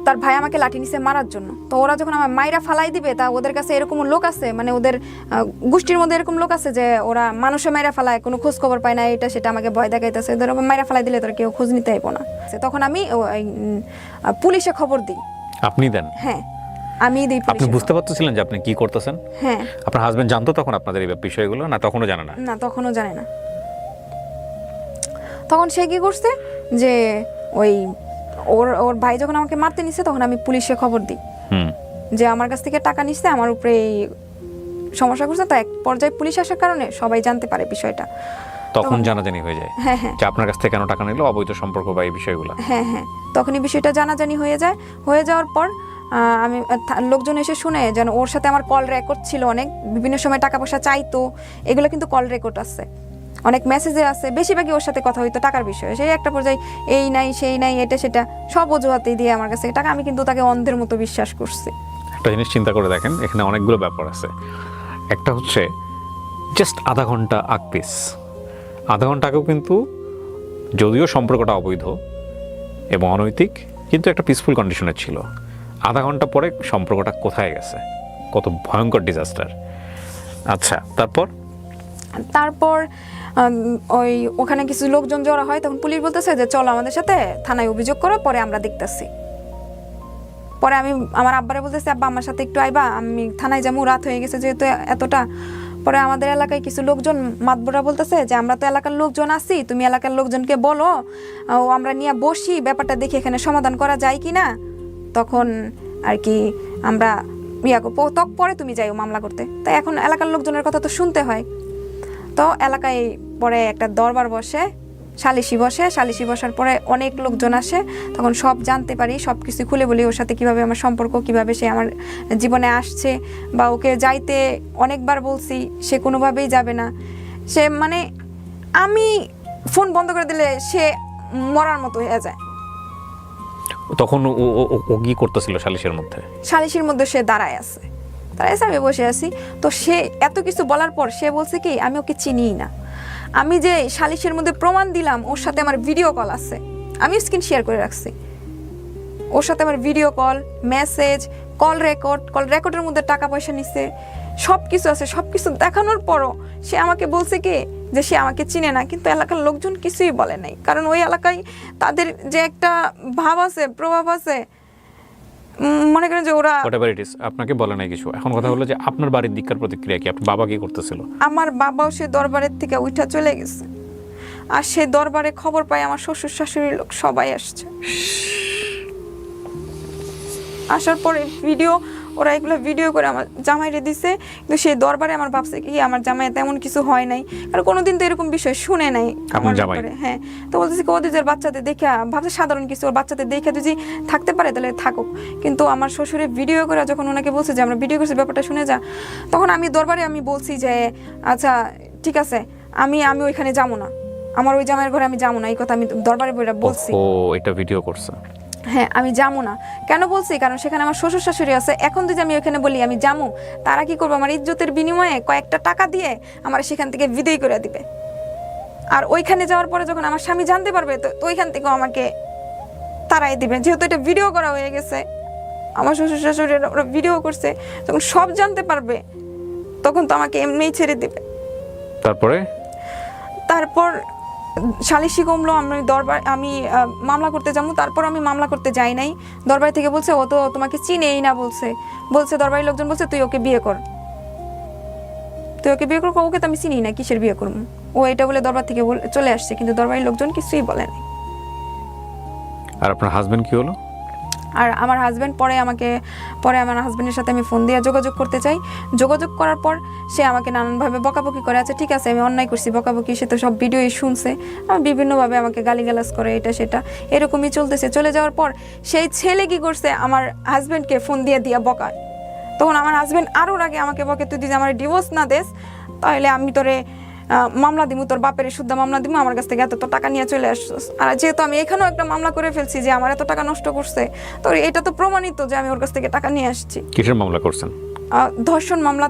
তার ভাই আমাকে লাঠি নিছে মারার জন্য। তো ওরা যখন আমার মাইরা ফালাই দিবে, তা ওদের কাছে এরকম লোক আছে, মানে ওদের গোষ্ঠীর মধ্যে এরকম লোক আছে যে ওরা মানুষে মাইরা ফালায়, কোনো খোঁজ খবর পায় না, এটা সেটা আমাকে ভয় দেখাইতেছে। ধরো মাইরা ফালাই দিলে তোর কেউ খোঁজ নিতে আইবো না। তখন আমি পুলিশে খবর দিই। আপনি দেন? হ্যাঁ, আমি দিই। আপনি বুঝতে পারতেছিলেন যে আপনি কি করতেছেন? হ্যাঁ। আপনার হাজবেন্ড জানতো তখন আপনাদের এই বিষয়গুলো, না তখনও জানে না? না, তখনও জানে না। তখন সে কি করছে যে ওই ওর ভাই যখন আমাকে মারতে নিছে, তখন আমি পুলিশে খবর দিই যে আমার কাছ থেকে টাকা নিচ্ছে, আমার উপরে এই সমস্যা করছে। তাই এক পর্যায়ে পুলিশ আসার কারণে সবাই জানতে পারে বিষয়টা। তখন জানাজানি হয়ে যায়। হ্যাঁ, হ্যাঁ, যে আপনার কাছ থেকে কেন টাকা নিল, অবৈধ সম্পর্ক বা এই বিষয়গুলো। হ্যাঁ, হ্যাঁ, তখনই বিষয়টা জানাজানি হয়ে যায়। হয়ে যাওয়ার পর আমি লোকজন এসে শুনে যেন ওর সাথে আমার কল রেকর্ড ছিল, অনেক বিভিন্ন সময় টাকা পয়সা চাইতো, এগুলো কিন্তু কল রেকর্ড আছে, অনেক মেসেজে আছে, বেশিরভাগই ওর সাথে কথা হইতো টাকার বিষয়ে। সেই একটা পর্যায়ে এই নাই সেই নাই এটা সেটা সব অজুহাতেই দিয়ে আমার কাছে টাকা, আমি কিন্তু তাকে অন্ধের মতো বিশ্বাস করছি। একটা জিনিস চিন্তা করে দেখেন, এখানে অনেকগুলো ব্যাপার আছে। একটা হচ্ছে জাস্ট আধা ঘন্টা আগ পিস, আধা ঘন্টা আগেও কিন্তু যদিও সম্পর্কটা অবৈধ এবং অনৈতিক, কিন্তু একটা পিসফুল কন্ডিশনে ছিল। আধা ঘন্টা পরে সম্পর্কটা কোথায় গেছে, কত ভয়ঙ্কর ডিজাস্টার। আচ্ছা, তারপর ওই ওখানে কিছু লোকজন জড়ো হয়, তখন পুলিশ বলতেছে যে চলো আমাদের সাথে থানায় অভিযোগ করো, পরে আমরা দেখতেছি। পরে আমি আমার আব্বারে বলতেছি, আব্বা আমার সাথে একটু আইবা, আমি থানায় যাবো, রাত হয়ে গেছে যেহেতু এতটা। পরে আমাদের এলাকায় কিছু লোকজন মাতবরা বলতেছে যে আমরা তো এলাকার লোকজন আছি, তুমি এলাকার লোকজনকে বলো, আমরা নিয়ে বসি, ব্যাপারটা দেখি এখানে সমাধান করা যায় কি না। তখন আর কি আমরা পরে তুমি যাইও মামলা করতে। তাই এখন এলাকার লোকজনের কথা তো শুনতে হয়। তো এলাকায় পরে একটা দরবার বসে, সালিশি বসার পরে অনেক লোকজন আসে, তখন সব জানতে পারি, সব কিছু খুলে বলি ওর সাথে কীভাবে আমার সম্পর্ক, কীভাবে সে আমার জীবনে আসছে, বা ওকে যাইতে অনেকবার বলছি, সে কোনোভাবেই যাবে না। সে মানে আমি ফোন বন্ধ করে দিলে সে মরার মতো হয়ে যায়। তখন ও কি করতেছিল সালিশের মধ্যে সে দাঁড়ায় আছে, আমি বসে আছি। তো সে এত কিছু বলার পর সে বলছে কি আমি ওকে চিনিই না। আমি যে সালিশের মধ্যে প্রমাণ দিলাম, ওর সাথে আমার ভিডিও কল আছে, আমি স্ক্রিন শেয়ার করে রাখছি। ওর সাথে আমার ভিডিও কল, মেসেজ, কল রেকর্ডের মধ্যে টাকা পয়সা নিছে, সব কিছু আছে। সব কিছু দেখানোর পরও সে আমাকে বলছে কি যে সে আমাকে চিনে না। কিন্তু এলাকার লোকজন কিছুই বলে নাই, কারণ ওই এলাকায় তাদের যে একটা ভাব আছে, প্রভাব আছে, মনে করেন যে ওরা আপনাকে বলে নাই কিছু। এখন কথা হলো যে আপনার বাড়ির দিককার প্রতিক্রিয়া কি, আপনার বাবা কি করতেছিল? আমার বাবাও সে দরবারের থেকে উঠা চলে গেছে, আর সে দরবারে খবর পায় আমার শ্বশুর শাশুড়ির লোক সবাই আসছে। আসার পরে ওরা এগুলো ভিডিও করে আমার জামাইরে দিছে। কিন্তু সেই দরবারে আমার ভাবছে কি আমার জামাই তেমন কিছু হয় নাই, আর কোনোদিন তো এরকম বিষয় শুনে নাই আমার ব্যাপারে। হ্যাঁ, তো বলতেছি ওদের যে বাচ্চাদের দেখে ভাবছে সাধারণ কিছু, ওর বাচ্চাদের দেখে যদি থাকতে পারে তাহলে থাকুক। কিন্তু আমার শ্বশুরে ভিডিও করে যখন ওনাকে বলছে যে আমরা ভিডিও করছি, ব্যাপারটা শুনে যা, তখন আমি দরবারে আমি বলছি যে আচ্ছা ঠিক আছে, আমি ওইখানে যাবো না, আমার ওই জামাইয়ের ঘরে আমি যাবো না, এই কথা আমি দরবারে বলছি। ও এটা ভিডিও করছে? হ্যাঁ, আমি যাবো না। কেন বলছি? কারণ সেখানে আমার শ্বশুর শাশুড়ি আছে। এখন যদি আমি ওখানে বলি আমি যাবো, তারা কি করবো? আমার ইজ্জতের বিনিময়ে কয়েকটা টাকা দিয়ে আমার সেখান থেকে বিদায় করে দিবে। আর ওইখানে যাওয়ার পরে যখন আমার স্বামী জানতে পারবে, তো ওইখান থেকেও আমাকে তারাই দিবে। যেহেতু এটা ভিডিও করা হয়ে গেছে, আমার শ্বশুর শাশুড়ি ওরা ভিডিও করছে, যখন সব জানতে পারবে তখন তো আমাকে এমনিই ছেড়ে দিবে। তারপর সালিশি কমলো, আমি মামলা করতে যাবো। তারপর আমি মামলা করতে যাই নাই। দরবার থেকে বলছে ও তো তোমাকে চিনেই না, বলছে দরবারের লোকজন বলছে তুই ওকে বিয়ে কর। ওকে তো আমি চিনি না, কিসের বিয়ে করবো? ও এটা বলে দরবার থেকে চলে আসছে, কিন্তু দরবারের লোকজন কিছুই বলে নাই। আর আপনার হাজবেন্ড কি হলো? আর আমার হাজব্যান্ড পরে আমার হাজব্যান্ডের সাথে আমি ফোন দিয়ে যোগাযোগ করতে চাই। যোগাযোগ করার পর সে আমাকে নানানভাবে বকাবকি করে। আচ্ছা ঠিক আছে, আমি অন্যায় করছি, বকাবকি, সে তো সব ভিডিওই শুনছে, বিভিন্নভাবে আমাকে গালিগালাজ করে, এটা সেটা এরকমই চলতেছে। চলে যাওয়ার পর সেই ছেলে কি করছে, আমার হাজব্যান্ডকে ফোন দিয়ে বকায়। তখন আমার হাজব্যান্ড আরও আগে আমাকে বকে, তুই যদি আমার ডিভোর্স না দেস তাহলে আমি তোরে মামলা দিব, তোর বাপের শুদ্ধ মামলা দিব, আমার কাছ থেকে এত টাকা নিয়ে চলে আসছিস। আর যেহেতু আমি এখানেও একটা মামলা করে ফেলছি যে আমার এত টাকা নষ্ট করছে, তো এটা তো প্রমাণিত যে আমি ওর কাছ থেকে টাকা নিয়ে আসছি। কিসের মামলা করছেন? ধর্ষণ মামলা।